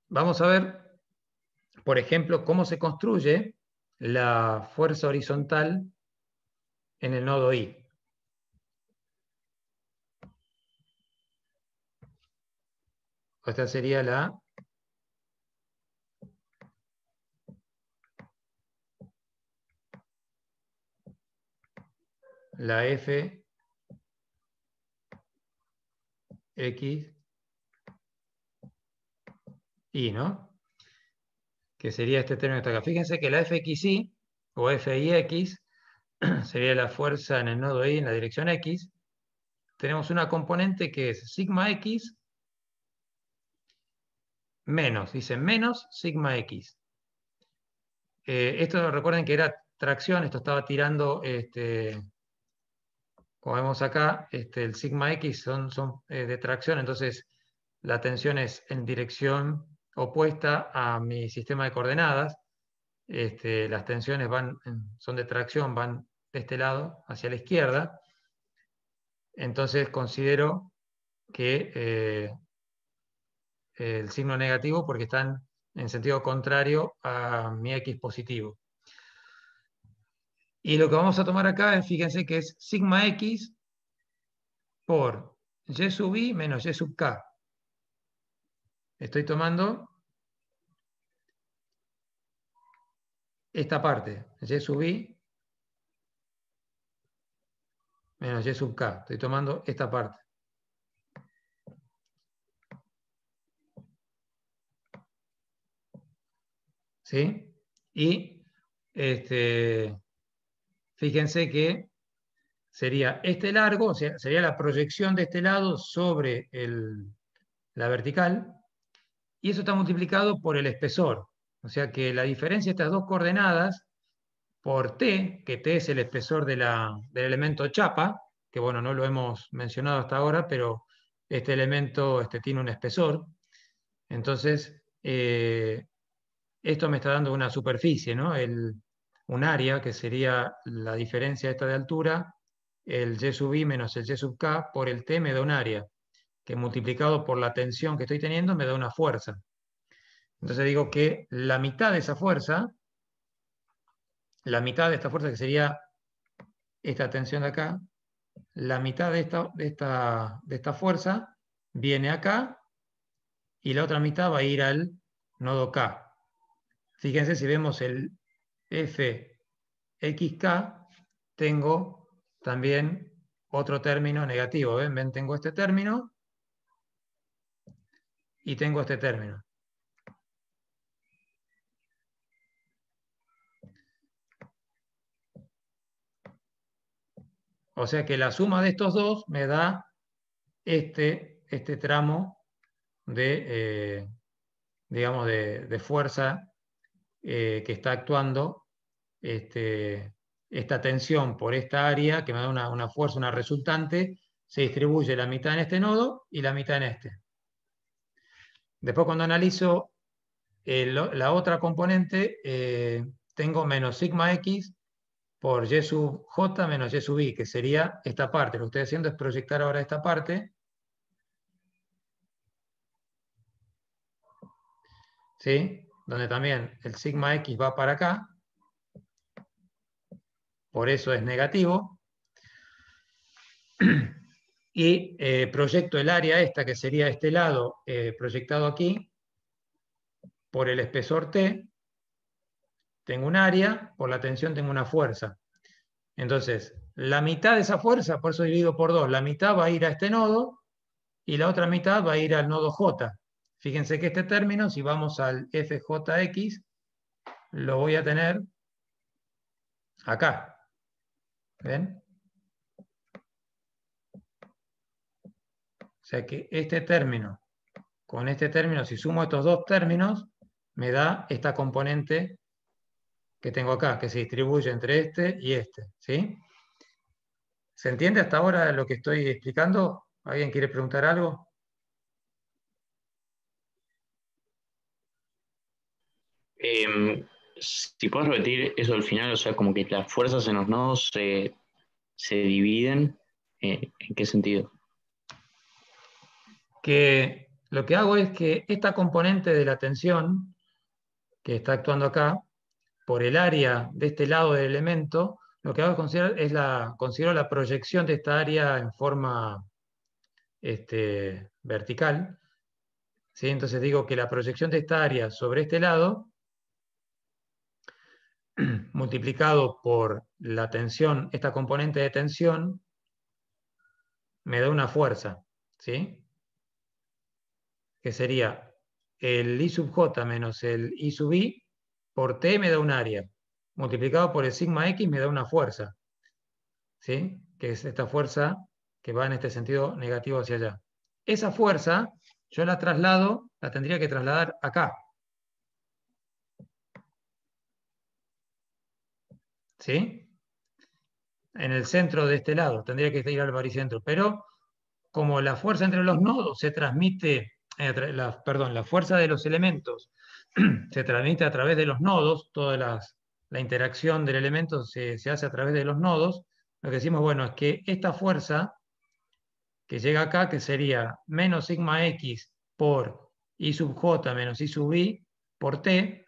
Vamos a ver, por ejemplo, cómo se construye la fuerza horizontal en el nodo I. Esta sería la F X Y, ¿no? Que sería este término que está acá. Fíjense que la FXY o FIX sería la fuerza en el nodo I en la dirección X. Tenemos una componente que es sigma X menos, dice menos sigma X. Esto recuerden que era tracción, esto estaba tirando, como vemos acá, el sigma X son de tracción, entonces la tensión es en dirección opuesta a mi sistema de coordenadas. Las tensiones son de tracción, van de este lado hacia la izquierda. Entonces considero que el signo negativo porque están en sentido contrario a mi X positivo. Y lo que vamos a tomar acá, fíjense que es sigma X por Y sub I menos Y sub K. Estoy tomando esta parte, Y sub I menos Y sub K. Estoy tomando esta parte. ¿Sí? Y fíjense que sería este largo, o sea, sería la proyección de este lado sobre la vertical, y eso está multiplicado por el espesor. O sea que la diferencia de estas dos coordenadas por T, que T es el espesor del elemento chapa, que bueno, no lo hemos mencionado hasta ahora, pero este elemento tiene un espesor. Entonces, esto me está dando una superficie, ¿no? Un área, que sería la diferencia esta de altura, el Y sub I menos el Y sub K por el T me da un área, que multiplicado por la tensión que estoy teniendo me da una fuerza. Entonces digo que la mitad de esa fuerza, la mitad de esta fuerza, que sería esta tensión de acá, la mitad de esta fuerza viene acá y la otra mitad va a ir al nodo K. Fíjense, si vemos el FXK, tengo también otro término negativo. ¿Ven? Tengo este término y tengo este término. O sea que la suma de estos dos me da este tramo de, digamos, de fuerza que está actuando esta tensión por esta área, que me da una fuerza, una resultante, se distribuye la mitad en este nodo y la mitad en este. Después cuando analizo la otra componente, tengo menos sigma x por y sub j menos y sub i, que sería esta parte. Lo que estoy haciendo es proyectar ahora esta parte, ¿sí? Donde también el sigma x va para acá, por eso es negativo. Y proyecto el área esta, que sería este lado, proyectado aquí, por el espesor T, tengo un área, por la tensión tengo una fuerza. Entonces, la mitad de esa fuerza, por eso divido por 2, la mitad va a ir a este nodo y la otra mitad va a ir al nodo J. Fíjense que este término, si vamos al FJX, lo voy a tener acá. ¿Ven? O sea que este término con este término, si sumo estos dos términos, me da esta componente que tengo acá, que se distribuye entre este y este. ¿Sí? ¿Se entiende hasta ahora lo que estoy explicando? ¿Alguien quiere preguntar algo? Si puedes repetir eso al final, o sea, como que las fuerzas en los nodos se dividen, ¿en qué sentido? Que lo que hago es que esta componente de la tensión que está actuando acá, por el área de este lado del elemento, lo que hago es considero la proyección de esta área en forma vertical. ¿Sí? Entonces digo que la proyección de esta área sobre este lado, multiplicado por la tensión, esta componente de tensión, me da una fuerza, ¿sí? Que sería el I sub j menos el I sub i por t me da un área, multiplicado por el sigma x me da una fuerza, ¿sí? Que es esta fuerza que va en este sentido negativo hacia allá. Esa fuerza yo la traslado, la tendría que trasladar acá. ¿Sí? En el centro de este lado, tendría que ir al baricentro, pero como la fuerza entre los nodos se transmite, la fuerza de los elementos se transmite a través de los nodos, la interacción del elemento se hace a través de los nodos, lo que decimos, bueno, es que esta fuerza que llega acá, que sería menos sigma x por I sub j menos I sub i por t,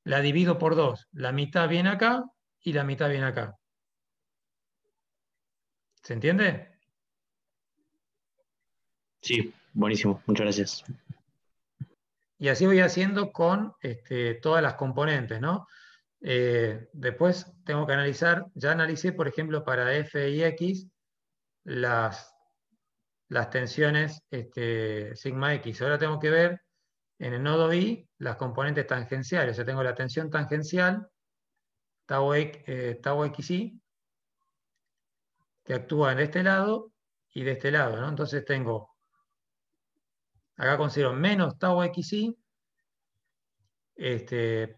la divido por 2. La mitad viene acá y la mitad viene acá. ¿Se entiende? Sí, buenísimo, muchas gracias. Y así voy haciendo con todas las componentes, ¿no? Después tengo que analizar, ya analicé, por ejemplo, para F y X, las tensiones sigma X. Ahora tengo que ver en el nodo I las componentes tangenciales. O sea, tengo la tensión tangencial, tau XI, que actúa en este lado y de este lado, ¿no? Entonces tengo, acá considero menos tau XI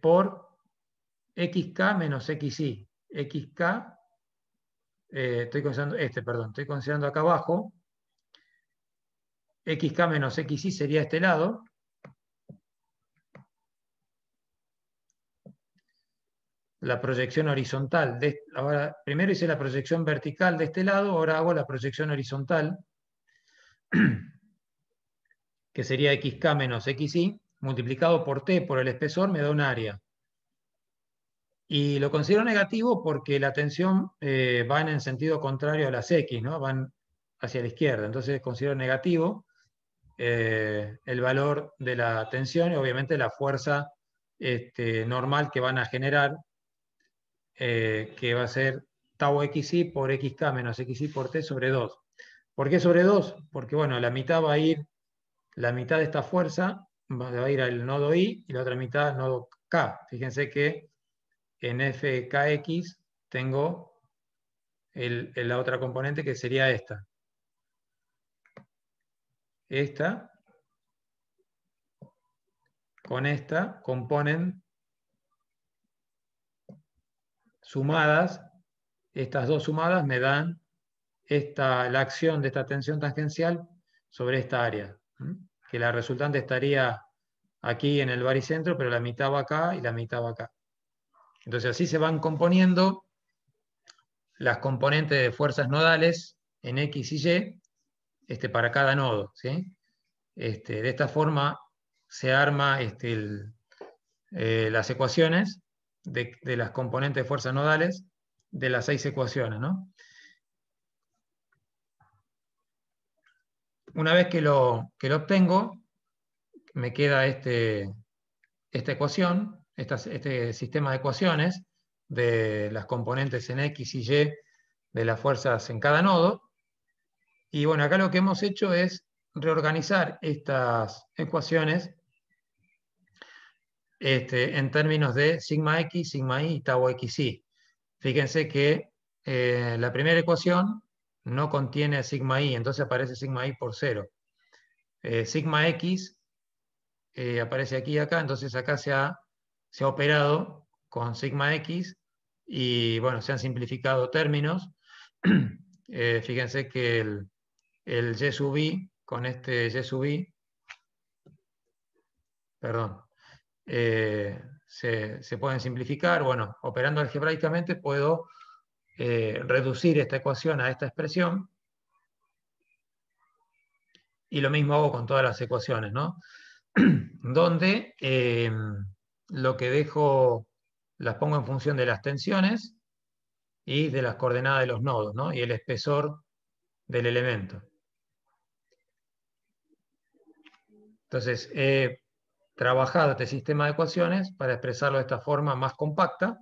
por XK menos XI. XK, estoy considerando acá abajo, XK menos XI sería este lado. La proyección horizontal. Ahora, primero hice la proyección vertical de este lado, ahora hago la proyección horizontal, que sería XK menos XI, multiplicado por T por el espesor, me da un área. Y lo considero negativo porque la tensión va en el sentido contrario a las X, ¿no? Van hacia la izquierda. Entonces considero negativo el valor de la tensión y obviamente la fuerza normal que van a generar, que va a ser tau xi por xk menos xi por t sobre 2. ¿Por qué sobre 2? Porque bueno, la mitad de esta fuerza va a ir al nodo I y la otra mitad al nodo K. Fíjense que en fkx tengo la otra componente que sería esta. Esta con esta componen sumadas, estas dos sumadas me dan la acción de esta tensión tangencial sobre esta área, que la resultante estaría aquí en el baricentro, pero la mitad va acá y la mitad va acá. Entonces así se van componiendo las componentes de fuerzas nodales en X y Y para cada nodo, ¿sí? De esta forma se arma las ecuaciones de las componentes de fuerzas nodales de las 6 ecuaciones, ¿no? Una vez que lo obtengo, me queda esta ecuación, este sistema de ecuaciones de las componentes en X y Y de las fuerzas en cada nodo. Y bueno, acá lo que hemos hecho es reorganizar estas ecuaciones en términos de sigma X, sigma Y y tau XY. Fíjense que la primera ecuación no contiene sigma Y, entonces aparece sigma Y por 0. Sigma X aparece aquí y acá, entonces acá se ha operado con sigma X y bueno, se han simplificado términos. Fíjense que el Y sub I con este Y sub I, perdón, se pueden simplificar. Bueno, operando algebraicamente puedo reducir esta ecuación a esta expresión. Y lo mismo hago con todas las ecuaciones, ¿no? Donde lo que dejo, las pongo en función de las tensiones y de las coordenadas de los nodos, ¿no? Y el espesor del elemento. Entonces, he trabajado este sistema de ecuaciones para expresarlo de esta forma más compacta.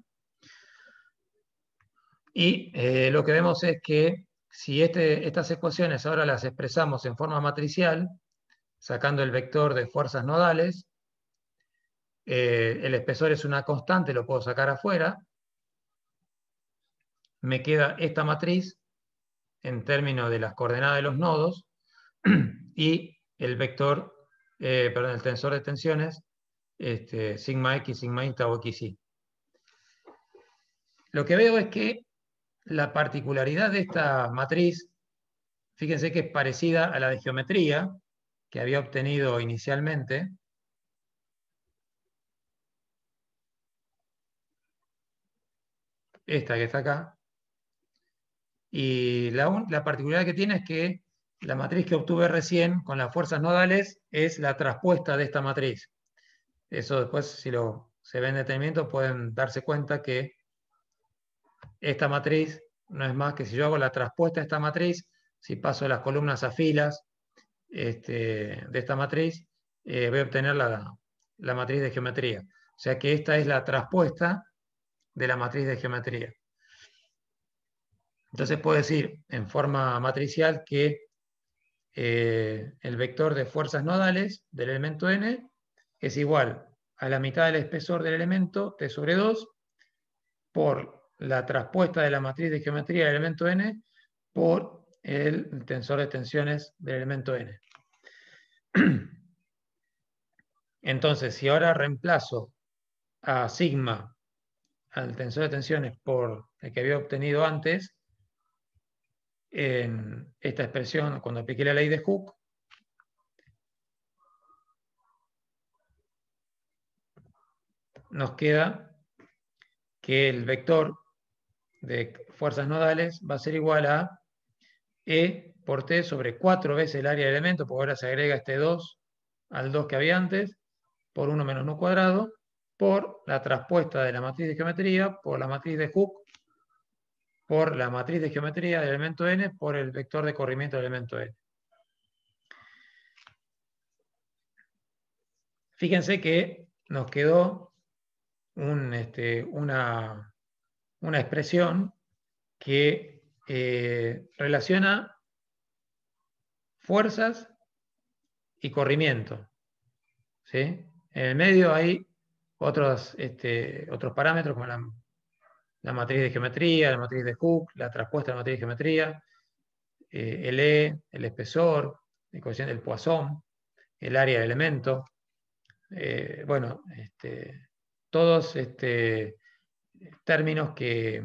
Y lo que vemos es que si estas ecuaciones ahora las expresamos en forma matricial, sacando el vector de fuerzas nodales, el espesor es una constante, lo puedo sacar afuera. Me queda esta matriz en términos de las coordenadas de los nodos y el vector, perdón, el tensor de tensiones, sigma X, sigma Y, tau XY. Lo que veo es que la particularidad de esta matriz, fíjense que es parecida a la de geometría que había obtenido inicialmente. Esta que está acá. Y la particularidad que tiene es que la matriz que obtuve recién con las fuerzas nodales es la traspuesta de esta matriz. Eso después, si se ve en detenimiento, pueden darse cuenta que esta matriz no es más que si yo hago la traspuesta de esta matriz, si paso las columnas a filas de esta matriz, voy a obtener la matriz de geometría. O sea que esta es la traspuesta de la matriz de geometría. Entonces puedo decir en forma matricial que el vector de fuerzas nodales del elemento n es igual a la mitad del espesor del elemento t sobre 2 por la traspuesta de la matriz de geometría del elemento n por el tensor de tensiones del elemento n. Entonces, si ahora reemplazo a sigma, al tensor de tensiones, por el que había obtenido antes, en esta expresión, cuando apliqué la ley de Hooke, nos queda que el vector de fuerzas nodales va a ser igual a E por T sobre 4 veces el área del elemento, porque ahora se agrega este 2 al 2 que había antes, por 1 menos nu cuadrado, por la traspuesta de la matriz de geometría, por la matriz de Hooke, por la matriz de geometría del elemento n, por el vector de corrimiento del elemento n. Fíjense que nos quedó una expresión que relaciona fuerzas y corrimiento, ¿sí? En el medio hay otros parámetros como la matriz de geometría, la matriz de Hooke, la traspuesta de la matriz de geometría, el E, el espesor, el coeficiente del Poisson, el área del elemento. Bueno, todos términos que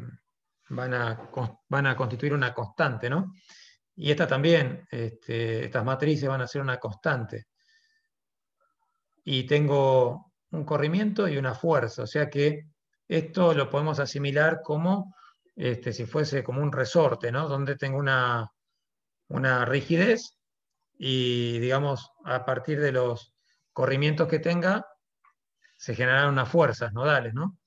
van a constituir una constante, ¿no? Y esta también, estas matrices van a ser una constante. y tengo un corrimiento y una fuerza. O sea que esto lo podemos asimilar como si fuese como un resorte, ¿no? Donde tengo una rigidez y, digamos, a partir de los corrimientos que tenga, se generan unas fuerzas nodales, ¿no?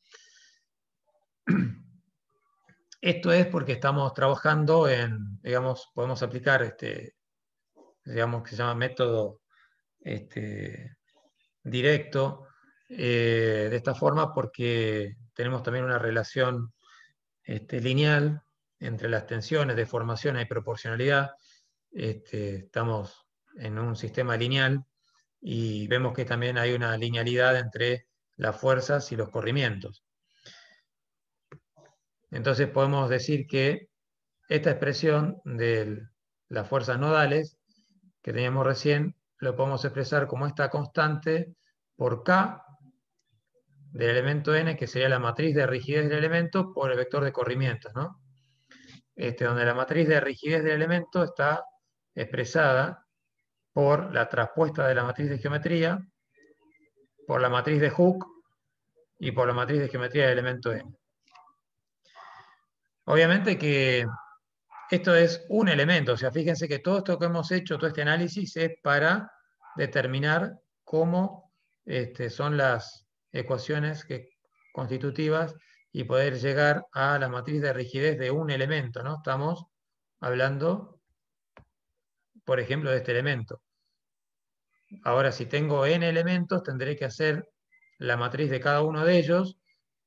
Esto es porque estamos trabajando en, digamos, podemos aplicar digamos, que se llama método directo, de esta forma porque tenemos también una relación lineal entre las tensiones, deformación y proporcionalidad. Estamos en un sistema lineal y vemos que también hay una linealidad entre las fuerzas y los corrimientos. Entonces podemos decir que esta expresión de las fuerzas nodales que teníamos recién, lo podemos expresar como esta constante por K del elemento n, que sería la matriz de rigidez del elemento por el vector de corrimientos, ¿no? Donde la matriz de rigidez del elemento está expresada por la traspuesta de la matriz de geometría, por la matriz de Hooke y por la matriz de geometría del elemento n. Obviamente que esto es un elemento, o sea, fíjense que todo esto que hemos hecho, todo este análisis, es para determinar cómo son las ecuaciones constitutivas y poder llegar a la matriz de rigidez de un elemento, ¿no? Estamos hablando, por ejemplo, de este elemento. Ahora, si tengo n elementos, tendré que hacer la matriz de cada uno de ellos.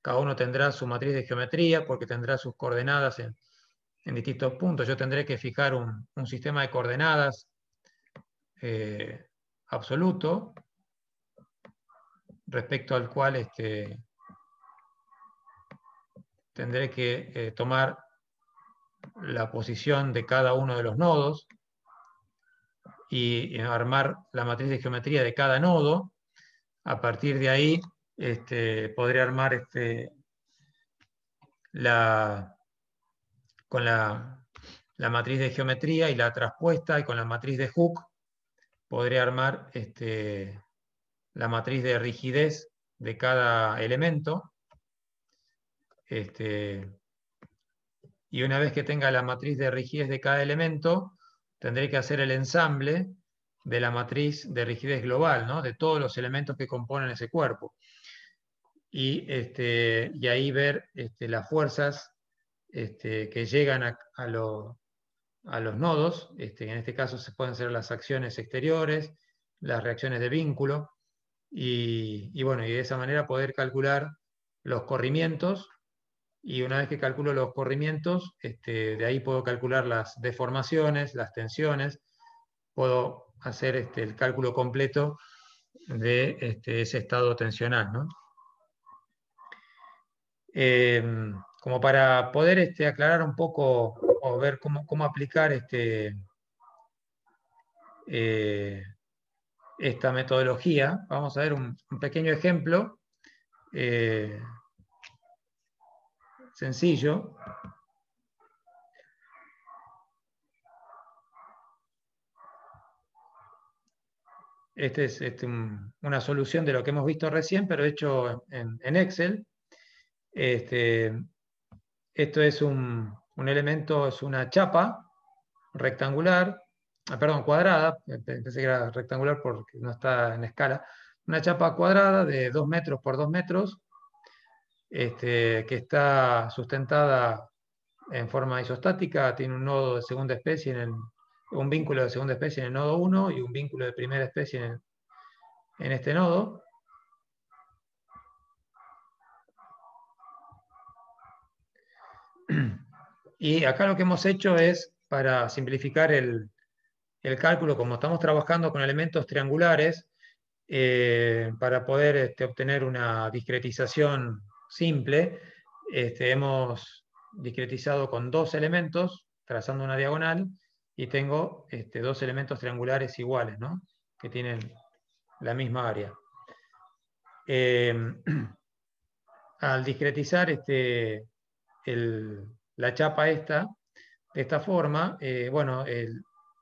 Cada uno tendrá su matriz de geometría porque tendrá sus coordenadas en distintos puntos. Yo tendré que fijar un sistema de coordenadas absoluto respecto al cual tendré que tomar la posición de cada uno de los nodos y armar la matriz de geometría de cada nodo. A partir de ahí podré armar con la matriz de geometría y la traspuesta, y con la matriz de Hooke podré armar la matriz de rigidez de cada elemento. Y una vez que tenga la matriz de rigidez de cada elemento, tendré que hacer el ensamble de la matriz de rigidez global, ¿no? De todos los elementos que componen ese cuerpo. Y ahí ver las fuerzas que llegan a los nodos. En este caso se pueden ser las acciones exteriores, las reacciones de vínculo, y bueno, y de esa manera poder calcular los corrimientos. Y una vez que calculo los corrimientos, de ahí puedo calcular las deformaciones, las tensiones, puedo hacer el cálculo completo de ese estado tensional, ¿no? Como para poder aclarar un poco o ver cómo aplicar esta metodología, vamos a ver un pequeño ejemplo sencillo. Este es una solución de lo que hemos visto recién, pero hecho en Excel. Esto es un elemento, es una chapa rectangular, perdón, cuadrada, pensé que era rectangular porque no está en escala, una chapa cuadrada de 2 metros por 2 metros, que está sustentada en forma isostática, tiene un nodo de segunda especie, un vínculo de segunda especie en el nodo 1 y un vínculo de primera especie en este nodo. Y acá lo que hemos hecho es, para simplificar el cálculo, como estamos trabajando con elementos triangulares, para poder obtener una discretización simple, hemos discretizado con 2 elementos, trazando una diagonal, y tengo 2 elementos triangulares iguales, ¿no? Que tienen la misma área. Al discretizar la chapa de esta forma, bueno,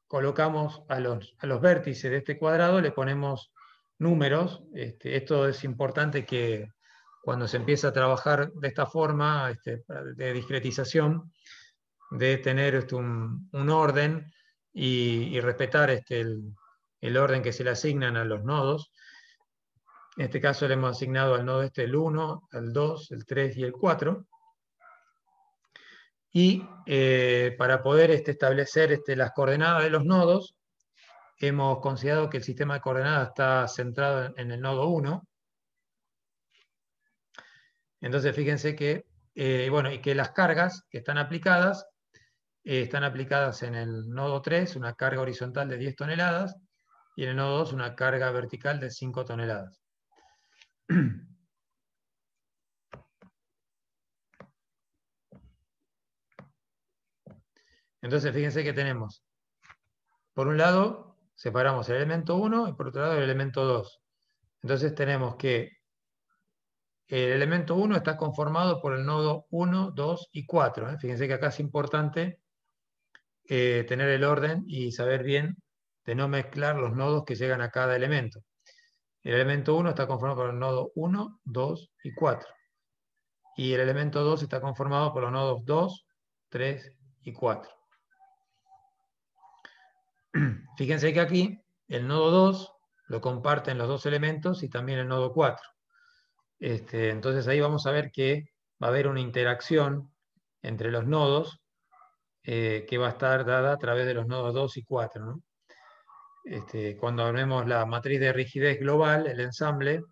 colocamos a los vértices de este cuadrado, le ponemos números. Esto es importante que cuando se empieza a trabajar de esta forma, de discretización, de tener un orden y respetar el orden que se le asignan a los nodos. En este caso le hemos asignado al nodo el 1, el 2, el 3 y el 4. Y para poder establecer las coordenadas de los nodos, hemos considerado que el sistema de coordenadas está centrado en el nodo 1. Entonces fíjense que, y que las cargas que están aplicadas en el nodo 3, una carga horizontal de 10 toneladas, y en el nodo 2 una carga vertical de 5 toneladas. Entonces fíjense que tenemos, por un lado, separamos el elemento 1 y por otro lado el elemento 2. Entonces tenemos que el elemento 1 está conformado por el nodo 1, 2 y 4. Fíjense que acá es importante tener el orden y saber bien de no mezclar los nodos que llegan a cada elemento. El elemento 1 está conformado por el nodo 1, 2 y 4. Y el elemento 2 está conformado por los nodos 2, 3 y 4. Fíjense que aquí el nodo 2 lo comparten los dos elementos y también el nodo 4. Entonces ahí vamos a ver que va a haber una interacción entre los nodos que va a estar dada a través de los nodos 2 y 4, ¿no? Cuando vemos la matriz de rigidez global, el ensamble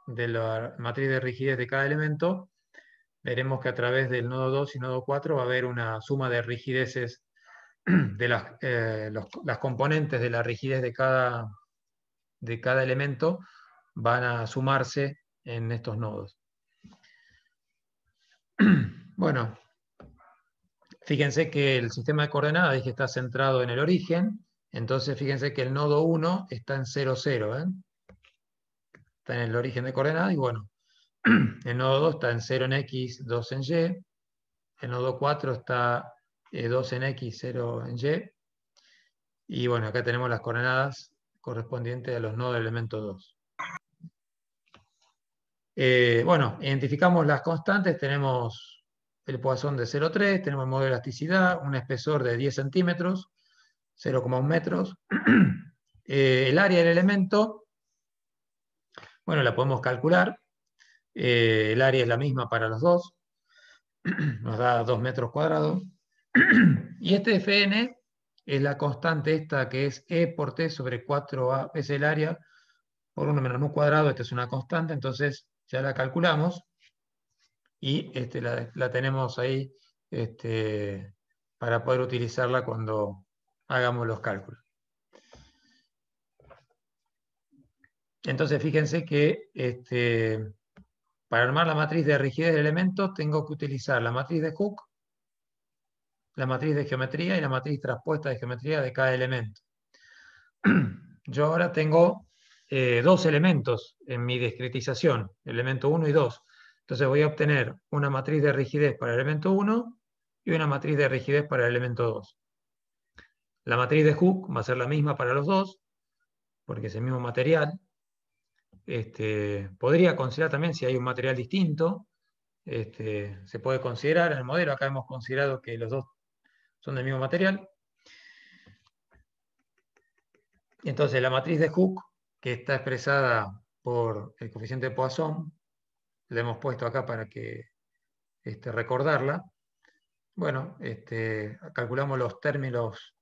de la matriz de rigidez de cada elemento, veremos que a través del nodo 2 y nodo 4 va a haber una suma de rigideces de las componentes de la rigidez de cada elemento van a sumarse en estos nodos. Bueno, fíjense que el sistema de coordenadas dije, está centrado en el origen, entonces fíjense que el nodo 1 está en 0, 0, está en el origen de coordenadas, y bueno, el nodo 2 está en 0 en X, 2 en Y, el nodo 4 está 2 en X, 0 en Y, y bueno, acá tenemos las coordenadas correspondientes a los nodos del elemento 2. Bueno, identificamos las constantes, tenemos el Poisson de 0,3, tenemos el modelo de elasticidad, un espesor de 10 centímetros, 0,1 metros. El área del elemento, bueno, la podemos calcular. El área es la misma para los dos, nos da 2 metros cuadrados. Y este Fn es la constante esta que es E por T sobre 4A, es el área por 1 menos u cuadrado, esta es una constante, entonces ya la calculamos y la tenemos ahí para poder utilizarla cuando hagamos los cálculos. Entonces fíjense que para armar la matriz de rigidez del elemento tengo que utilizar la matriz de Hooke, la matriz de geometría y la matriz traspuesta de geometría de cada elemento. Yo ahora tengo dos elementos en mi discretización, elemento 1 y 2. Entonces voy a obtener una matriz de rigidez para el elemento 1 y una matriz de rigidez para el elemento 2. La matriz de Hooke va a ser la misma para los dos, porque es el mismo material. Podría considerar también si hay un material distinto. Se puede considerar en el modelo. Acá hemos considerado que los dos son del mismo material. Entonces la matriz de Hooke, que está expresada por el coeficiente de Poisson, la hemos puesto acá para que recordarla. Bueno, calculamos los términos,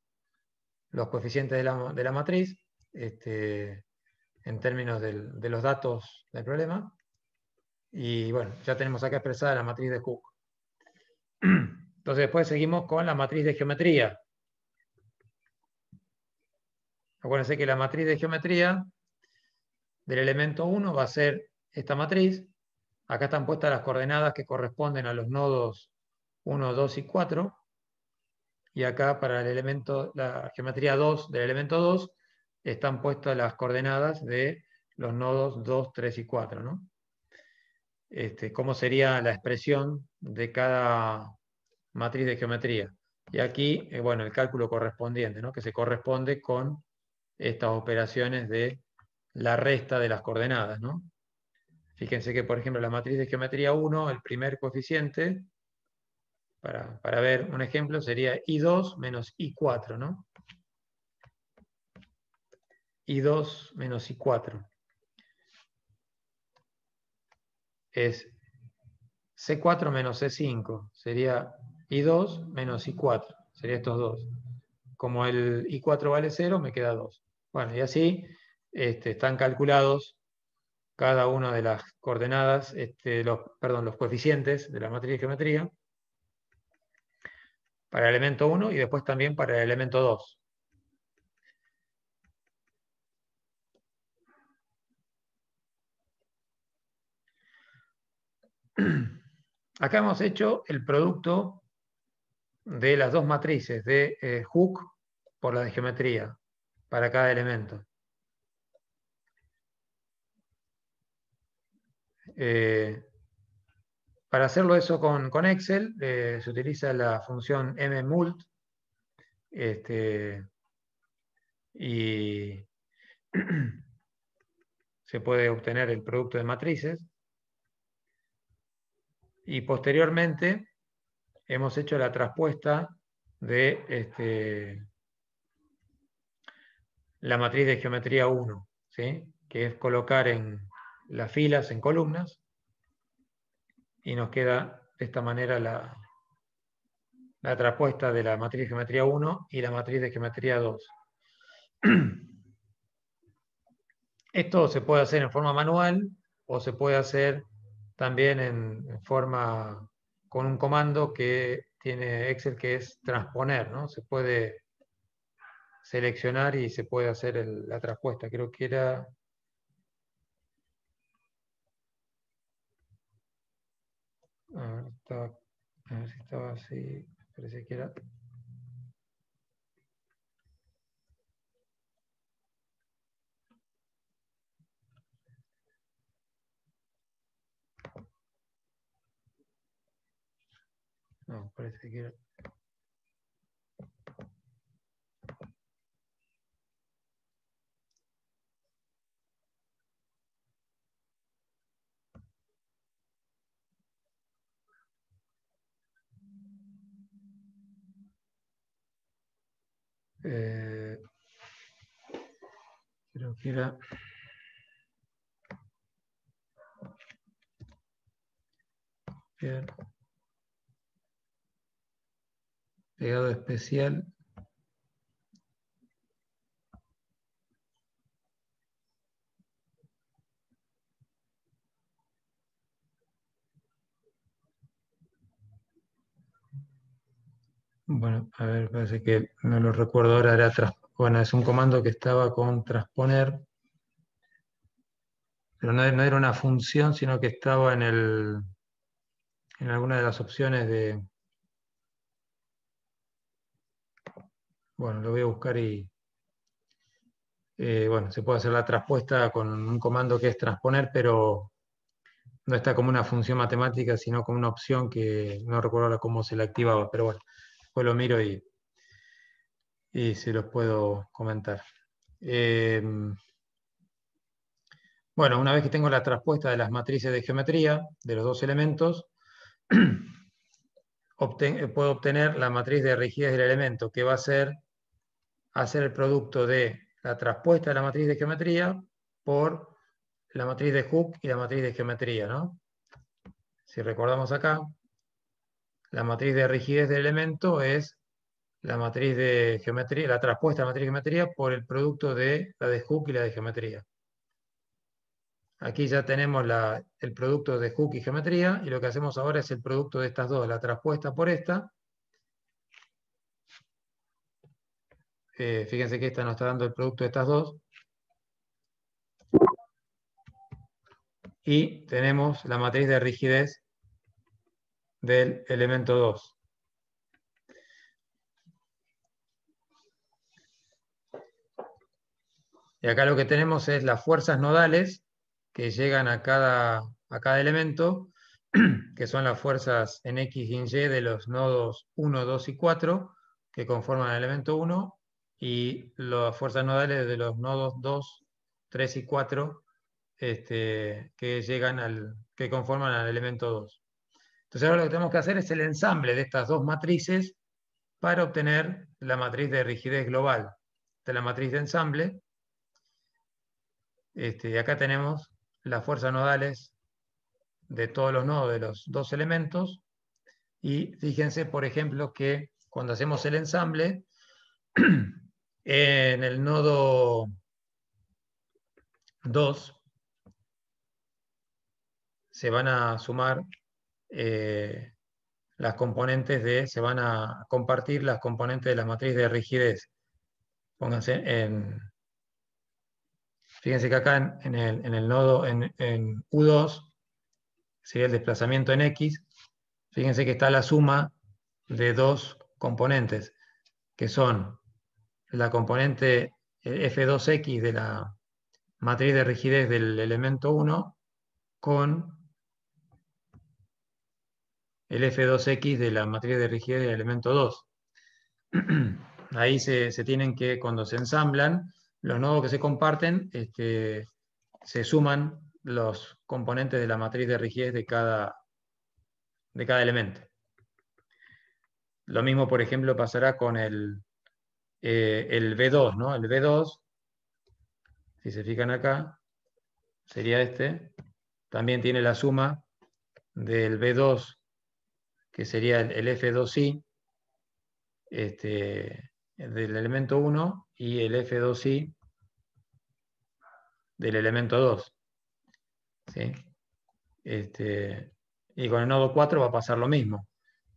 los coeficientes de la matriz, en términos de los datos del problema. Y bueno, ya tenemos acá expresada la matriz de Hooke. Entonces después seguimos con la matriz de geometría. Acuérdense que la matriz de geometría del elemento 1 va a ser esta matriz. Acá están puestas las coordenadas que corresponden a los nodos 1, 2 y 4. Y acá para el elemento, la geometría 2 del elemento 2, están puestas las coordenadas de los nodos 2, 3 y 4, ¿no? Cómo sería la expresión de cada matriz de geometría. Y aquí, bueno, el cálculo correspondiente, ¿no? Que se corresponde con estas operaciones de la resta de las coordenadas, ¿no? Fíjense que, por ejemplo, la matriz de geometría 1, el primer coeficiente, para ver un ejemplo, sería I2 menos I4, ¿no? I2 menos I4 es C4 menos C5, sería I2 menos I4, sería estos dos. Como el I4 vale 0, me queda 2. Bueno, y así están calculados cada una de las coordenadas, los coeficientes de la matriz de geometría para el elemento 1 y después también para el elemento 2. Acá hemos hecho el producto de las dos matrices de Hooke por la de geometría para cada elemento. Para hacerlo eso con Excel se utiliza la función mmult y se puede obtener el producto de matrices. Y posteriormente hemos hecho la traspuesta de la matriz de geometría 1, ¿sí? Que es colocar en las filas, en columnas, y nos queda de esta manera la traspuesta de la matriz de geometría 1 y la matriz de geometría 2. Esto se puede hacer en forma manual o se puede hacer también en forma con un comando que tiene Excel, que es transponer, ¿no? Se puede seleccionar y se puede hacer la traspuesta. Creo que era... a ver si estaba así, parece que era... No, parece que era... creo que era... Bien. Pegado especial. Bueno, a ver, parece que no lo recuerdo ahora. Bueno, es un comando que estaba con transponer, pero no era una función, sino que estaba en alguna de las opciones de... Bueno, lo voy a buscar y... bueno, se puede hacer la traspuesta con un comando que es transponer, pero no está como una función matemática, sino como una opción que no recuerdo ahora cómo se la activaba, pero bueno, después lo miro y se los puedo comentar. Bueno, una vez que tengo la traspuesta de las matrices de geometría de los dos elementos, puedo obtener la matriz de rigidez del elemento, que va a ser hacer el producto de la traspuesta de la matriz de geometría por la matriz de Hooke y la matriz de geometría, ¿no? Si recordamos acá, la matriz de rigidez del elemento es la matriz de geometría, la traspuesta de la matriz de geometría por el producto de la de Hooke y la de geometría. Aquí ya tenemos el producto de Hooke y geometría, y lo que hacemos ahora es el producto de estas dos, la traspuesta por esta. Fíjense que esta nos está dando el producto de estas dos. Y tenemos la matriz de rigidez del elemento 2. Y acá lo que tenemos es las fuerzas nodales que llegan a cada elemento, que son las fuerzas en X y en Y de los nodos 1, 2 y 4, que conforman el elemento 1, y las fuerzas nodales de los nodos 2, 3 y 4, que conforman al elemento 2. Entonces ahora lo que tenemos que hacer es el ensamble de estas dos matrices para obtener la matriz de rigidez global. Esta es la matriz de ensamble. Y acá tenemos las fuerzas nodales de todos los nodos de los dos elementos. Y fíjense, por ejemplo, que cuando hacemos el ensamble, en el nodo 2 se van a sumar las componentes se van a compartir las componentes de la matriz de rigidez. Pónganse fíjense que acá en el nodo, en U2, sería el desplazamiento en X. Fíjense que está la suma de dos componentes, que son la componente F2X de la matriz de rigidez del elemento 1 con el F2X de la matriz de rigidez del elemento 2. Ahí se tienen que, cuando se ensamblan, los nodos que se comparten, se suman los componentes de la matriz de rigidez de cada elemento. Lo mismo, por ejemplo, pasará con el B2, ¿no? El B2, si se fijan acá, sería también tiene la suma del B2, que sería el F2I, del elemento 1, y el F2I del elemento 2. ¿Sí? Y con el nodo 4 va a pasar lo mismo.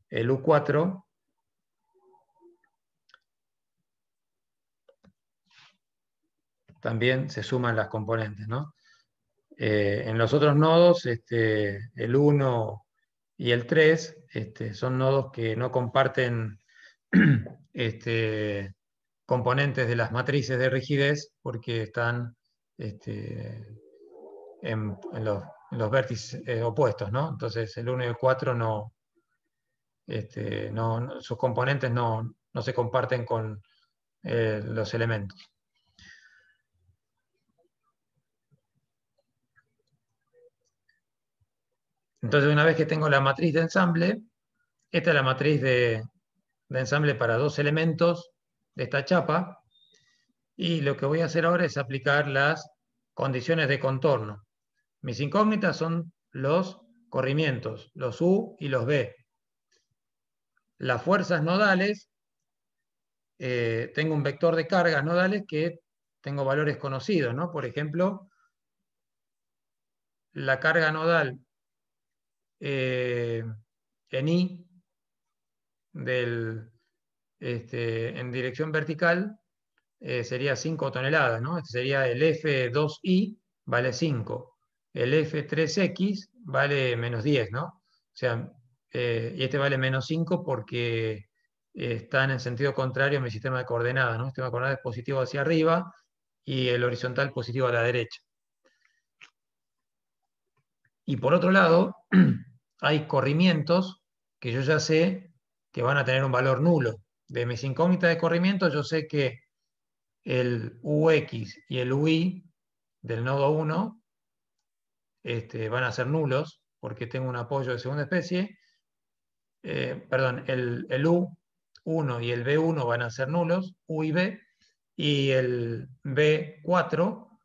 El U4 también se suman las componentes, ¿no? En los otros nodos, el 1 y el 3 son nodos que no comparten componentes de las matrices de rigidez porque están en los vértices opuestos, ¿no? Entonces el 1 y el 4 sus componentes no se comparten con los elementos. Entonces, una vez que tengo la matriz de ensamble, esta es la matriz de ensamble para dos elementos de esta chapa, y lo que voy a hacer ahora es aplicar las condiciones de contorno. Mis incógnitas son los corrimientos, los U y los B. Las fuerzas nodales, tengo un vector de cargas nodales que tengo valores conocidos, ¿no? Por ejemplo, la carga nodal en I en dirección vertical sería 5 toneladas, ¿no? Este sería el F2I, vale 5. El F3X vale menos 10, ¿no? O sea, y este vale menos 5 porque están en sentido contrario a mi sistema de coordenadas, ¿no? El sistema de coordenadas es positivo hacia arriba y el horizontal positivo a la derecha. Y por otro lado, hay corrimientos que yo ya sé que van a tener un valor nulo. De mis incógnitas de corrimiento, yo sé que el UX y el UI del nodo 1 van a ser nulos porque tengo un apoyo de segunda especie. Perdón, el U1 y el B1 van a ser nulos, U y B, y el B4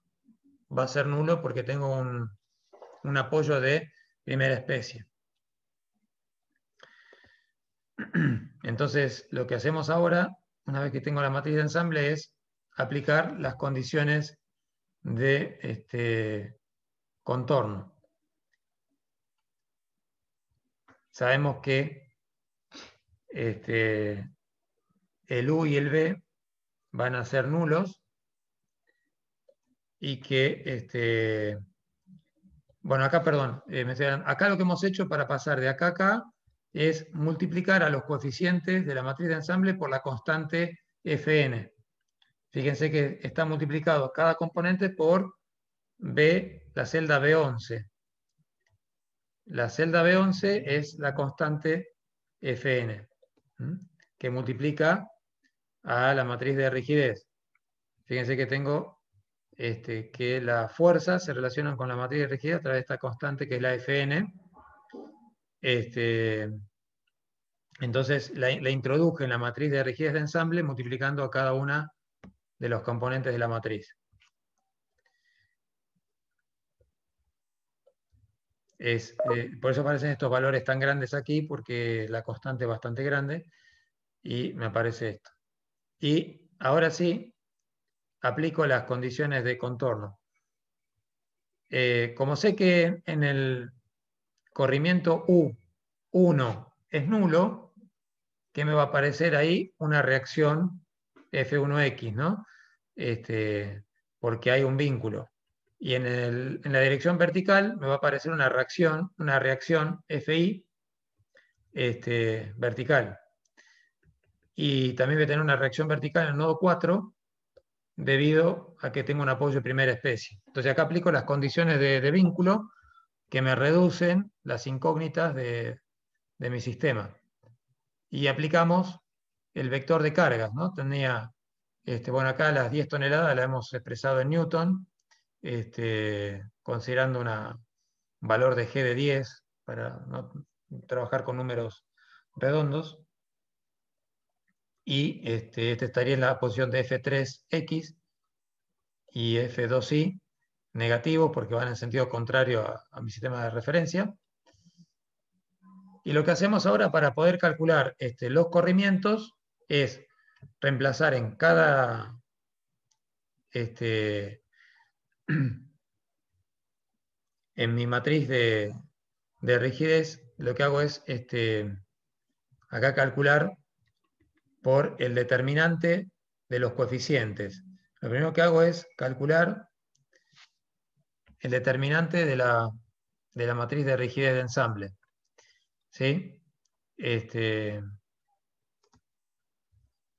va a ser nulo porque tengo un apoyo de primera especie. Entonces, lo que hacemos ahora, una vez que tengo la matriz de ensamble, es aplicar las condiciones de contorno. Sabemos que el U y el B van a ser nulos y que, bueno, acá, perdón, acá lo que hemos hecho para pasar de acá a acá es multiplicar a los coeficientes de la matriz de ensamble por la constante Fn. Fíjense que está multiplicado cada componente por B, la celda B11. La celda B11 es la constante Fn, que multiplica a la matriz de rigidez. Fíjense que tengo que las fuerzas se relacionan con la matriz de rigidez a través de esta constante que es la Fn. Entonces la introduje en la matriz de rigidez de ensamble multiplicando a cada una de los componentes de la matriz. Por eso aparecen estos valores tan grandes aquí, porque la constante es bastante grande, y me aparece esto. Y ahora sí, aplico las condiciones de contorno. Como sé que en el corrimiento U1 es nulo, ¿qué me va a aparecer ahí? Una reacción F1X, ¿no? Porque hay un vínculo. Y en la dirección vertical me va a aparecer una reacción FI vertical. Y también voy a tener una reacción vertical en el nodo 4 debido a que tengo un apoyo de primera especie. Entonces acá aplico las condiciones de vínculo que me reducen las incógnitas de mi sistema. Y aplicamos el vector de cargas, ¿no? Tenía, bueno, acá las 10 toneladas las hemos expresado en Newton, considerando un valor de G de 10 para no trabajar con números redondos. Y este estaría en la posición de F3X y F2Y negativo porque van en sentido contrario a mi sistema de referencia. Y lo que hacemos ahora para poder calcular los corrimientos es reemplazar en cada en mi matriz de rigidez, lo que hago es acá calcular por el determinante de los coeficientes. Lo primero que hago es calcular el determinante de la matriz de rigidez de ensamble. ¿Sí?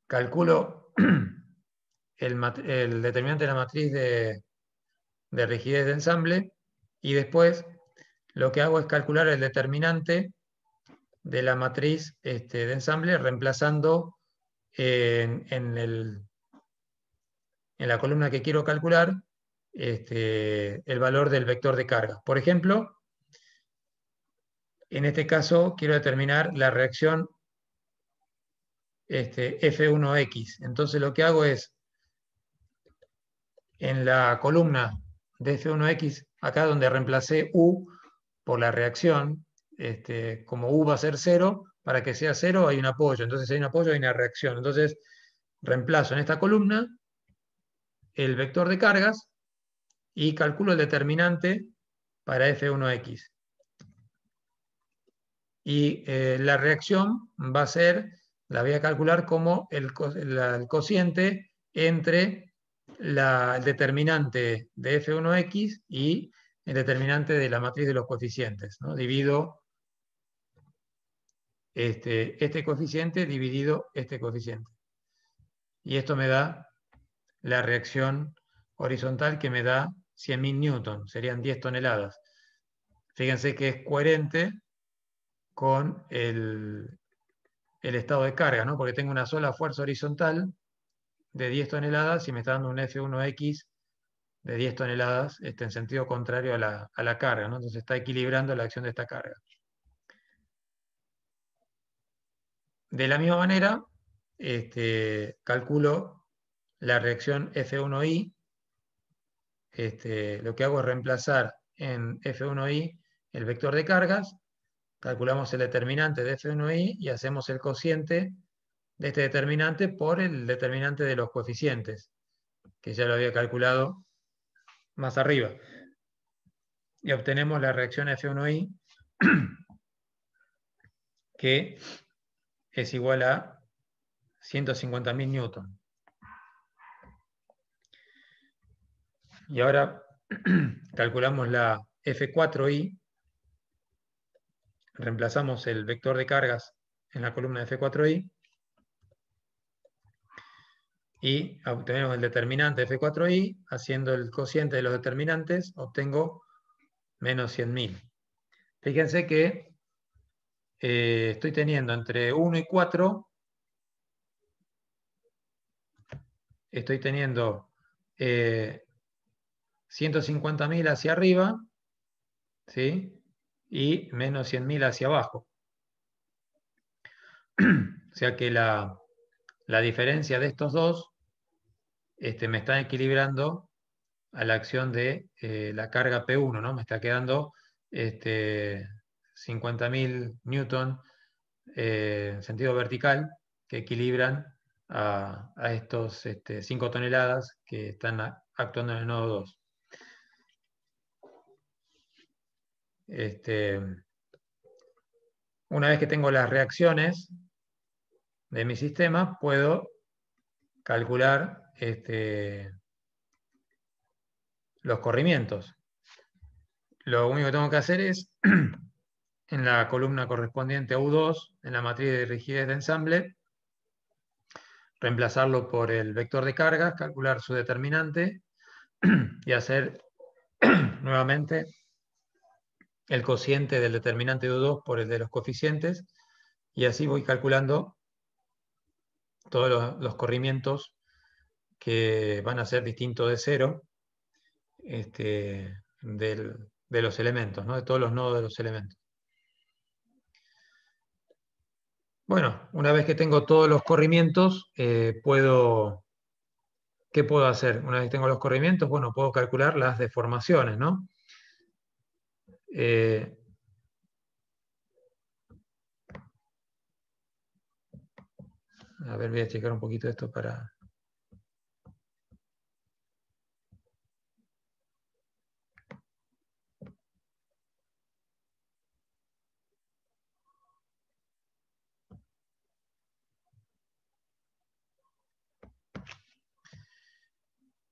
Calculo el determinante de la matriz de rigidez de ensamble y después lo que hago es calcular el determinante de la matriz de ensamble reemplazando en la columna que quiero calcular el valor del vector de carga. Por ejemplo, en este caso quiero determinar la reacción F1X. Entonces lo que hago es, en la columna de F1X, acá donde reemplacé U por la reacción, como U va a ser 0, para que sea 0 hay un apoyo. Entonces si hay un apoyo hay una reacción. Entonces reemplazo en esta columna el vector de cargas y calculo el determinante para F1X. Y la reacción va a ser, la voy a calcular como el cociente entre el determinante de F1X y el determinante de la matriz de los coeficientes, ¿no? Divido este coeficiente dividido este coeficiente. Y esto me da la reacción horizontal que me da 100.000 newton, serían 10 toneladas. Fíjense que es coherente con el estado de carga, ¿no? Porque tengo una sola fuerza horizontal de 10 toneladas y me está dando un F1X de 10 toneladas en sentido contrario a la carga, ¿no? Entonces está equilibrando la acción de esta carga. De la misma manera, calculo la reacción F1I. Lo que hago es reemplazar en F1I el vector de cargas, calculamos el determinante de F1I y hacemos el cociente de este determinante por el determinante de los coeficientes, que ya lo había calculado más arriba. Y obtenemos la reacción F1I, que es igual a 150.000 newton. Y ahora calculamos la F4I, reemplazamos el vector de cargas en la columna de F4I y obtenemos el determinante de F4I, haciendo el cociente de los determinantes, obtengo menos 100.000. Fíjense que estoy teniendo entre 1 y 4, estoy teniendo 150.000 hacia arriba, ¿sí? Y menos 100.000 hacia abajo. O sea que la diferencia de estos dos me está equilibrando a la acción de la carga P1, ¿no? Me está quedando 50.000 newton en sentido vertical que equilibran a estos 5 toneladas que están actuando en el nodo 2. Una vez que tengo las reacciones de mi sistema, puedo calcular los corrimientos. Lo único que tengo que hacer es, en la columna correspondiente a U2, en la matriz de rigidez de ensamble, reemplazarlo por el vector de cargas, calcular su determinante y hacer nuevamente el cociente del determinante de U2 por el de los coeficientes, y así voy calculando todos los corrimientos que van a ser distintos de cero de los elementos, ¿no? De todos los nodos de los elementos. Bueno, una vez que tengo todos los corrimientos, ¿qué puedo hacer? Una vez que tengo los corrimientos, bueno, puedo calcular las deformaciones, ¿no? A ver, voy a checar un poquito esto para...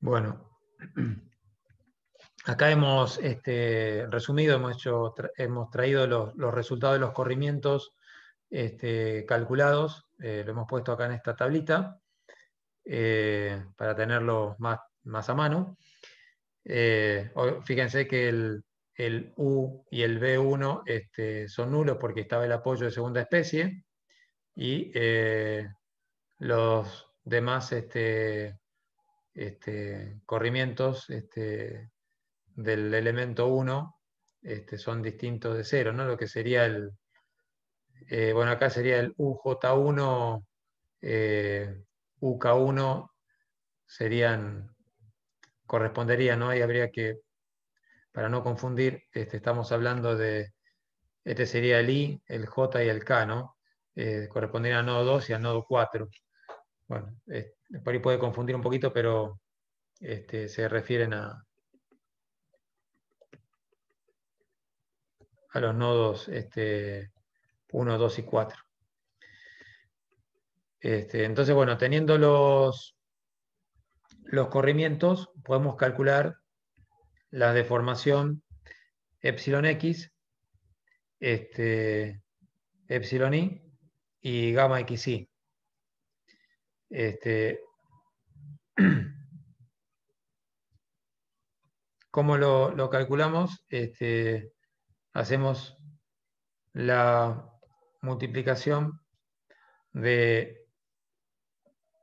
Bueno, acá hemos resumido, hemos traído los resultados de los corrimientos calculados, lo hemos puesto acá en esta tablita para tenerlo más a mano. Fíjense que el U y el B1 son nulos porque estaba el apoyo de segunda especie, y los demás corrimientos del elemento 1 son distintos de 0, ¿no? Lo que sería bueno, acá sería el UJ1, UK1 correspondería, ¿no? Ahí habría que, para no confundir, estamos hablando de, sería el I, el J y el K, ¿no? Corresponderían al nodo 2 y al nodo 4. Bueno, por ahí puede confundir un poquito, pero se refieren a los nodos 1, 2 y 4. Entonces, bueno, teniendo los corrimientos, podemos calcular la deformación epsilon X, epsilon Y y gamma XY. ¿Cómo lo calculamos? Hacemos la multiplicación de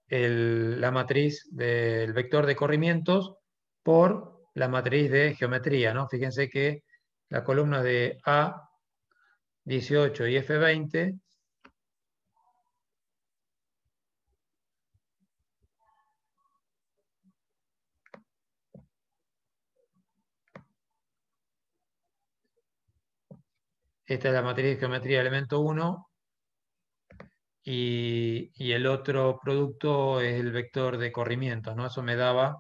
la matriz del vector de corrimientos por la matriz de geometría, ¿no? Fíjense que la columna de A18 y F20 esta es la matriz de geometría elemento 1, y el otro producto es el vector de corrimientos, ¿no? Eso me da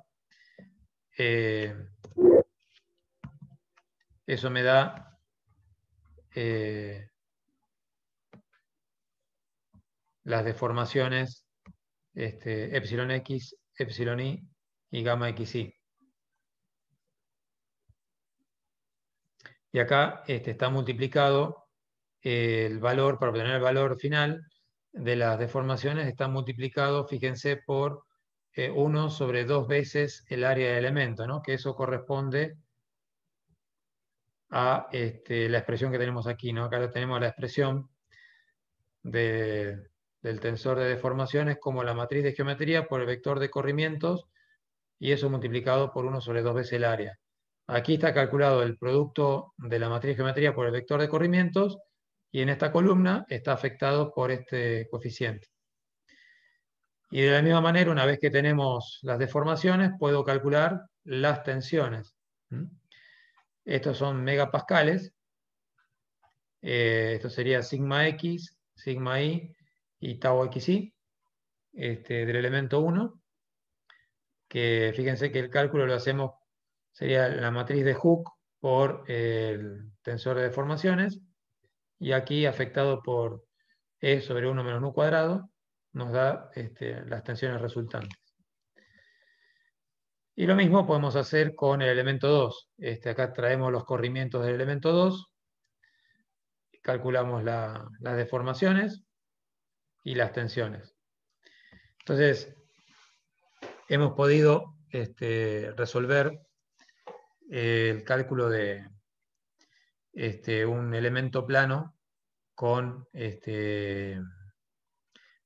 las deformaciones epsilon X, epsilon Y y gamma XY. Y acá está multiplicado el valor, para obtener el valor final de las deformaciones, está multiplicado, fíjense, por 1 sobre 2 veces el área del elemento, ¿no? Que eso corresponde a la expresión que tenemos aquí, ¿no? Acá tenemos la expresión del tensor de deformaciones como la matriz de geometría por el vector de corrimientos, y eso multiplicado por 1 sobre 2 veces el área. Aquí está calculado el producto de la matriz de geometría por el vector de corrimientos, y en esta columna está afectado por este coeficiente. Y de la misma manera, una vez que tenemos las deformaciones, puedo calcular las tensiones. Estos son megapascales. Esto sería sigma X, sigma Y y tau XY del elemento 1. Que fíjense que el cálculo lo hacemos, sería la matriz de Hooke por el tensor de deformaciones. Y aquí, afectado por E sobre 1 menos nu cuadrado, nos da las tensiones resultantes. Y lo mismo podemos hacer con el elemento 2. Acá traemos los corrimientos del elemento 2, calculamos las deformaciones y las tensiones. Entonces, hemos podido resolver el cálculo de un elemento plano con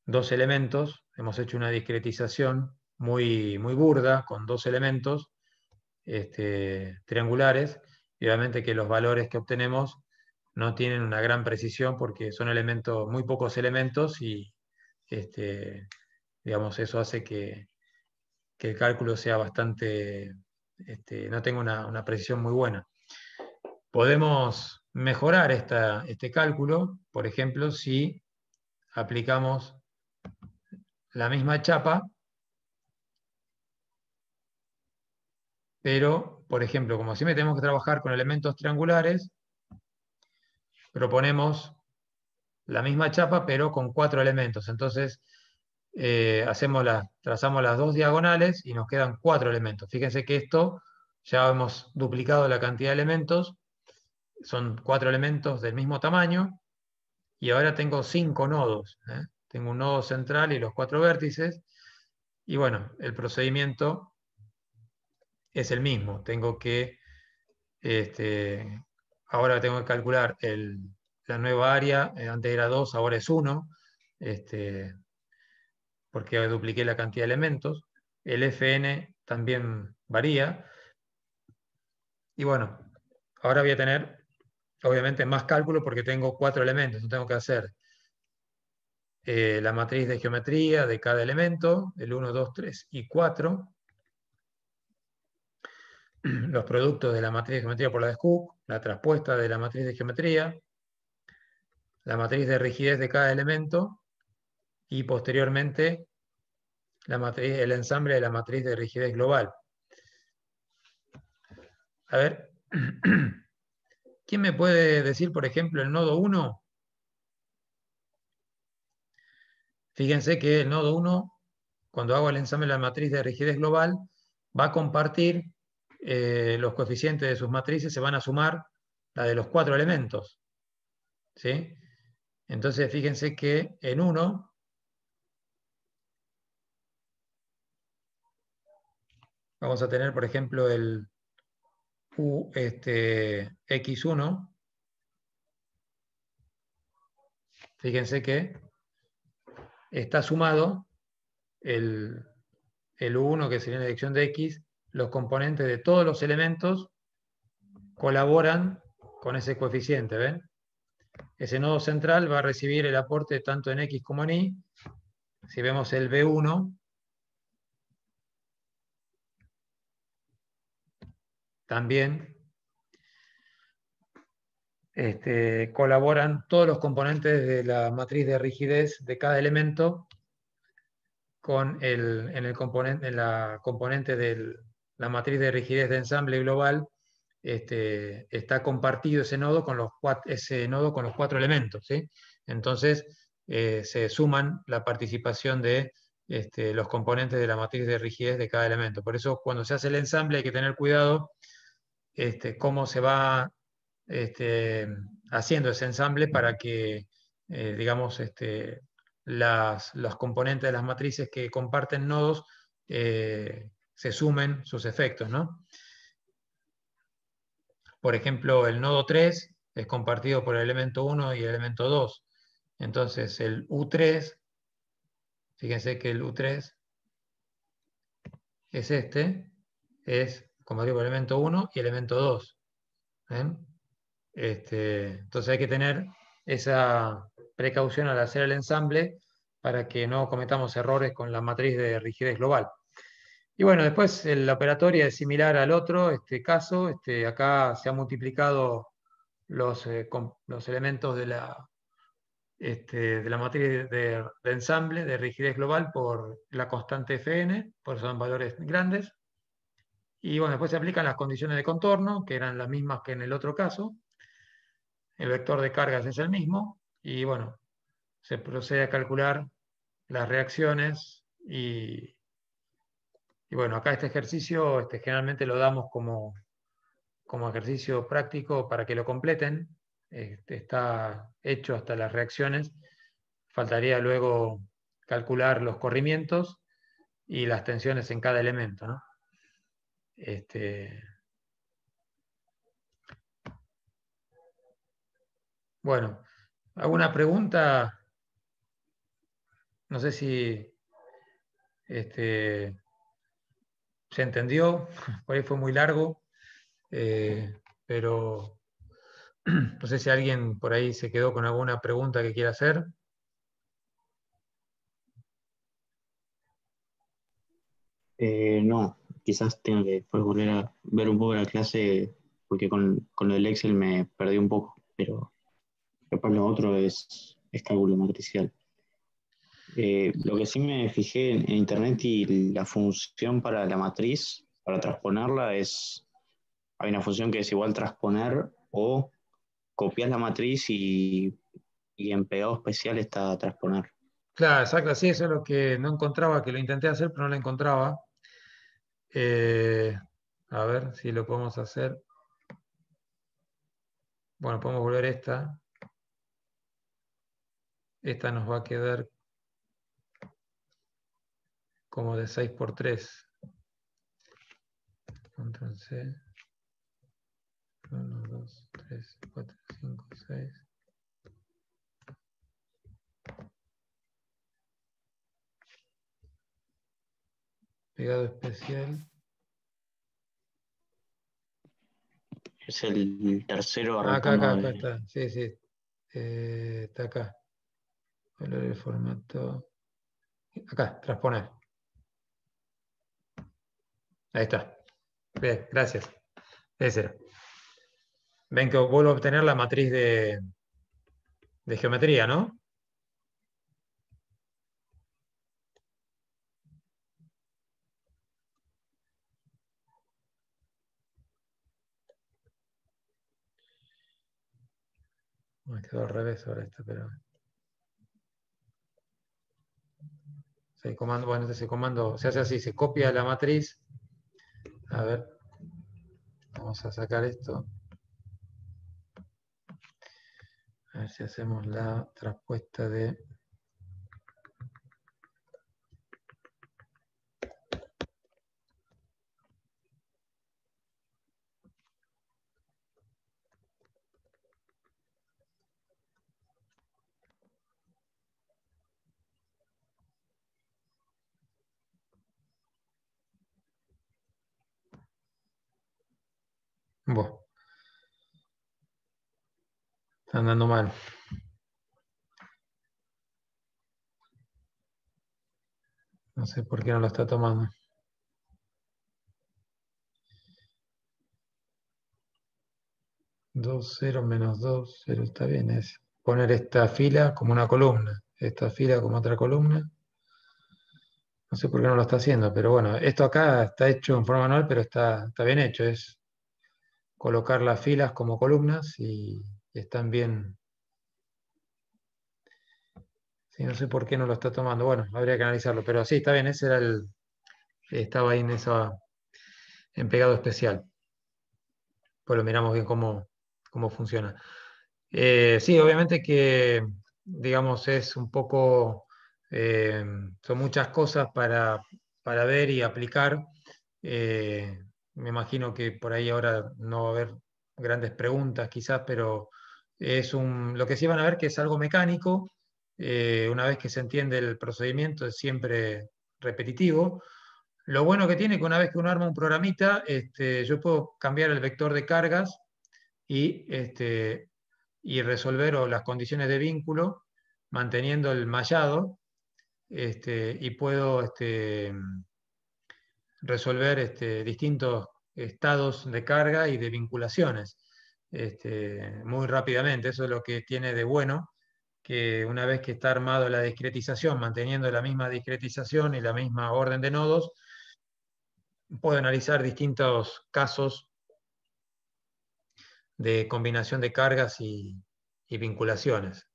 dos elementos. Hemos hecho una discretización muy, muy burda con dos elementos triangulares, y obviamente que los valores que obtenemos no tienen una gran precisión porque son elementos, muy pocos elementos, y digamos, eso hace que el cálculo sea bastante, no tenga una precisión muy buena. Podemos mejorar este cálculo, por ejemplo, si aplicamos la misma chapa, pero, por ejemplo, como siempre tenemos que trabajar con elementos triangulares, proponemos la misma chapa, pero con 4 elementos. Entonces, trazamos las dos diagonales y nos quedan 4 elementos. Fíjense que esto ya hemos duplicado la cantidad de elementos, son 4 elementos del mismo tamaño, y ahora tengo 5 nodos. Tengo un nodo central y los 4 vértices, y bueno, el procedimiento es el mismo. Tengo que, ahora tengo que calcular la nueva área, antes era 2, ahora es 1, porque dupliqué la cantidad de elementos. El Fn también varía. Y bueno, ahora voy a tener, obviamente, más cálculo porque tengo 4 elementos. Entonces tengo que hacer la matriz de geometría de cada elemento, el 1, 2, 3 y 4. Los productos de la matriz de geometría por la de Hooke, la traspuesta de la matriz de geometría, la matriz de rigidez de cada elemento, y posteriormente el ensamble de la matriz de rigidez global. A ver, ¿quién me puede decir, por ejemplo, el nodo 1? Fíjense que el nodo 1, cuando hago el ensamble de la matriz de rigidez global, va a compartir los coeficientes de sus matrices, se van a sumar la de los 4 elementos. ¿Sí? Entonces, fíjense que en 1 vamos a tener, por ejemplo, el X1. Fíjense que está sumado el U1, que sería la dirección de X. Los componentes de todos los elementos colaboran con ese coeficiente, ¿ven? Ese nodo central va a recibir el aporte tanto en X como en Y. Si vemos el B1, también colaboran todos los componentes de la matriz de rigidez de cada elemento con la componente de la matriz de rigidez de ensamble global. Está compartido ese nodo con los 4 elementos, ¿sí? Entonces se suman la participación de los componentes de la matriz de rigidez de cada elemento. Por eso, cuando se hace el ensamble, hay que tener cuidado cómo se va haciendo ese ensamble para que, digamos, los componentes de las matrices que comparten nodos se sumen sus efectos, ¿no? Por ejemplo, el nodo 3 es compartido por el elemento 1 y el elemento 2. Entonces, el U3, fíjense que el U3 es compatible por elemento 1 y elemento 2. Entonces hay que tener esa precaución al hacer el ensamble para que no cometamos errores con la matriz de rigidez global. Y bueno, después la operatoria es similar al otro caso. Acá se han multiplicado los elementos de la matriz de ensamble de rigidez global por la constante Fn, por eso son valores grandes. Y bueno, después se aplican las condiciones de contorno, que eran las mismas que en el otro caso. El vector de cargas es el mismo. Y bueno, se procede a calcular las reacciones y bueno, acá este ejercicio generalmente lo damos como ejercicio práctico para que lo completen. Está hecho hasta las reacciones. Faltaría luego calcular los corrimientos y las tensiones en cada elemento, ¿no? Bueno, ¿alguna pregunta? No sé si se entendió, por ahí fue muy largo, pero no sé si alguien por ahí se quedó con alguna pregunta que quiera hacer. No, quizás tenga que después volver a ver un poco la clase, porque con lo del Excel me perdí un poco, pero capaz lo otro es cálculo matricial. Lo que sí me fijé en internet y la función para la matriz, para transponerla, hay una función que es igual transponer o copias la matriz y en pegado especial está transponer. Claro, exacto, sí, eso es lo que no encontraba, que lo intenté hacer, pero no lo encontraba. A ver si lo podemos hacer. Bueno, podemos volver esta. Esta nos va a quedar como de 6×3. Control C. 1, 2, 3, 4, 5, 6. Pegado especial. Es el tercero Acá arrancando. está. Sí, sí. Está acá. Valor el formato. Acá, transponer. Ahí está. Bien, gracias. Ese era. Ven que vuelvo a obtener la matriz de geometría, ¿no? Me quedó al revés ahora esto, pero... comando, bueno, ese comando se hace así, se copia la matriz. A ver, vamos a sacar esto. A ver si hacemos la traspuesta de... Bueno, está andando mal. No sé por qué no lo está tomando. 2, 0, menos 2, 0, está bien. Es poner esta fila como una columna, esta fila como otra columna. No sé por qué no lo está haciendo, pero bueno, esto acá está hecho en forma manual, pero está bien hecho. Es colocar las filas como columnas y están bien. Sí, no sé por qué no lo está tomando. Bueno, habría que analizarlo, pero sí, está bien. Ese era estaba ahí en pegado especial. Pues lo miramos bien cómo funciona. Sí, obviamente que, digamos, es un poco, son muchas cosas para ver y aplicar. Me imagino que por ahí ahora no va a haber grandes preguntas quizás, pero lo que sí van a ver que es algo mecánico. Una vez que se entiende el procedimiento es siempre repetitivo. Lo bueno que tiene es que una vez que uno arma un programita, yo puedo cambiar el vector de cargas y resolver o las condiciones de vínculo manteniendo el mallado, y puedo resolver distintos estados de carga y de vinculaciones muy rápidamente. Eso es lo que tiene de bueno, que una vez que está armado la discretización, manteniendo la misma discretización y la misma orden de nodos, puedo analizar distintos casos de combinación de cargas y vinculaciones.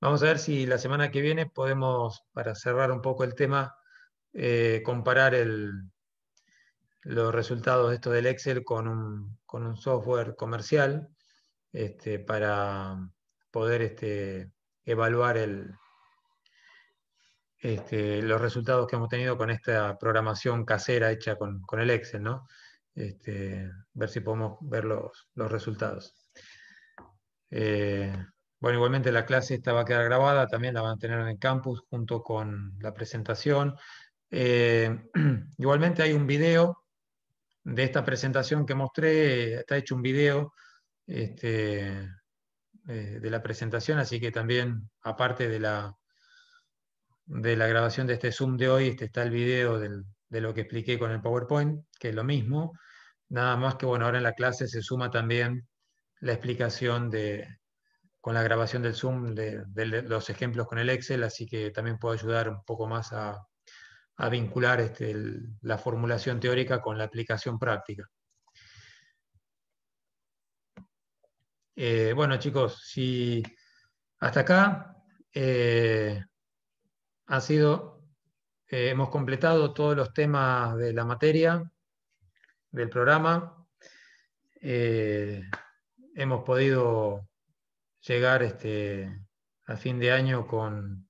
Vamos a ver si la semana que viene podemos, para cerrar un poco el tema, comparar los resultados de esto del Excel con un software comercial, para poder evaluar los resultados que hemos tenido con esta programación casera hecha con el Excel, ¿no? Ver si podemos ver los resultados. Bueno, igualmente la clase esta va a quedar grabada, también la van a tener en el campus junto con la presentación. Igualmente hay un video de esta presentación que mostré, está hecho un video de la presentación, así que también, aparte de la grabación de este Zoom de hoy, está el video de lo que expliqué con el PowerPoint, que es lo mismo, nada más que bueno, ahora en la clase se suma también la explicación con la grabación del Zoom de los ejemplos con el Excel, así que también puedo ayudar un poco más a vincular la formulación teórica con la aplicación práctica. Bueno, chicos, si hasta acá hemos completado todos los temas de la materia, del programa. Hemos podido llegar a fin de año con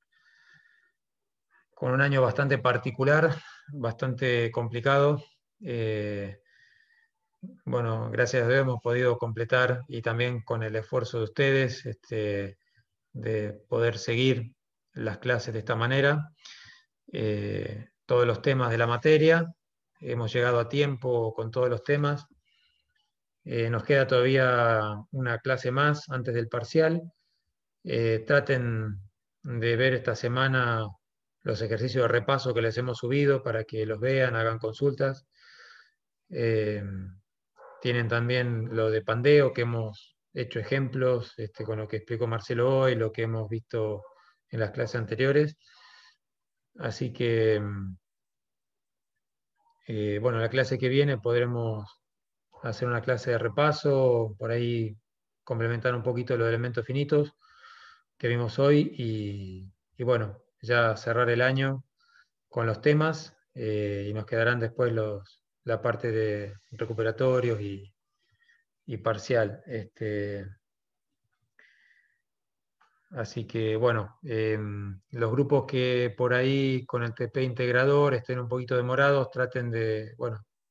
un año bastante particular, bastante complicado. Bueno, gracias a Dios hemos podido completar, y también con el esfuerzo de ustedes, de poder seguir las clases de esta manera. Todos los temas de la materia, hemos llegado a tiempo con todos los temas. Nos queda todavía una clase más antes del parcial. Traten de ver esta semana los ejercicios de repaso que les hemos subido para que los vean, hagan consultas. Tienen también lo de Pandeo, que hemos hecho ejemplos con lo que explicó Marcelo hoy, lo que hemos visto en las clases anteriores. Así que, bueno, la clase que viene podremos hacer una clase de repaso, por ahí complementar un poquito los elementos finitos que vimos hoy y bueno, ya cerrar el año con los temas, y nos quedarán después la parte de recuperatorios y parcial. Así que bueno, los grupos que por ahí con el TP integrador estén un poquito demorados, traten de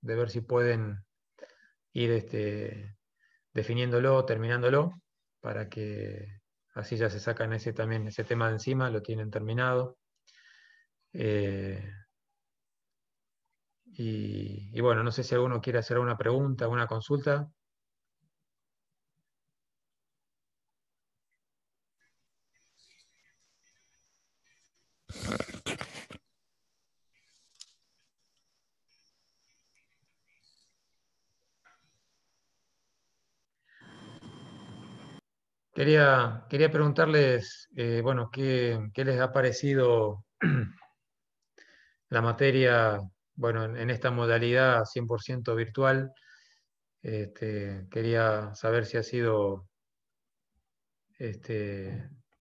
ver si pueden ir definiéndolo, terminándolo, para que así ya se sacan ese tema de encima, lo tienen terminado. Y bueno, no sé si alguno quiere hacer alguna pregunta, alguna consulta. Quería preguntarles, bueno, ¿qué les ha parecido la materia, bueno, en esta modalidad 100% virtual? Quería saber si ha sido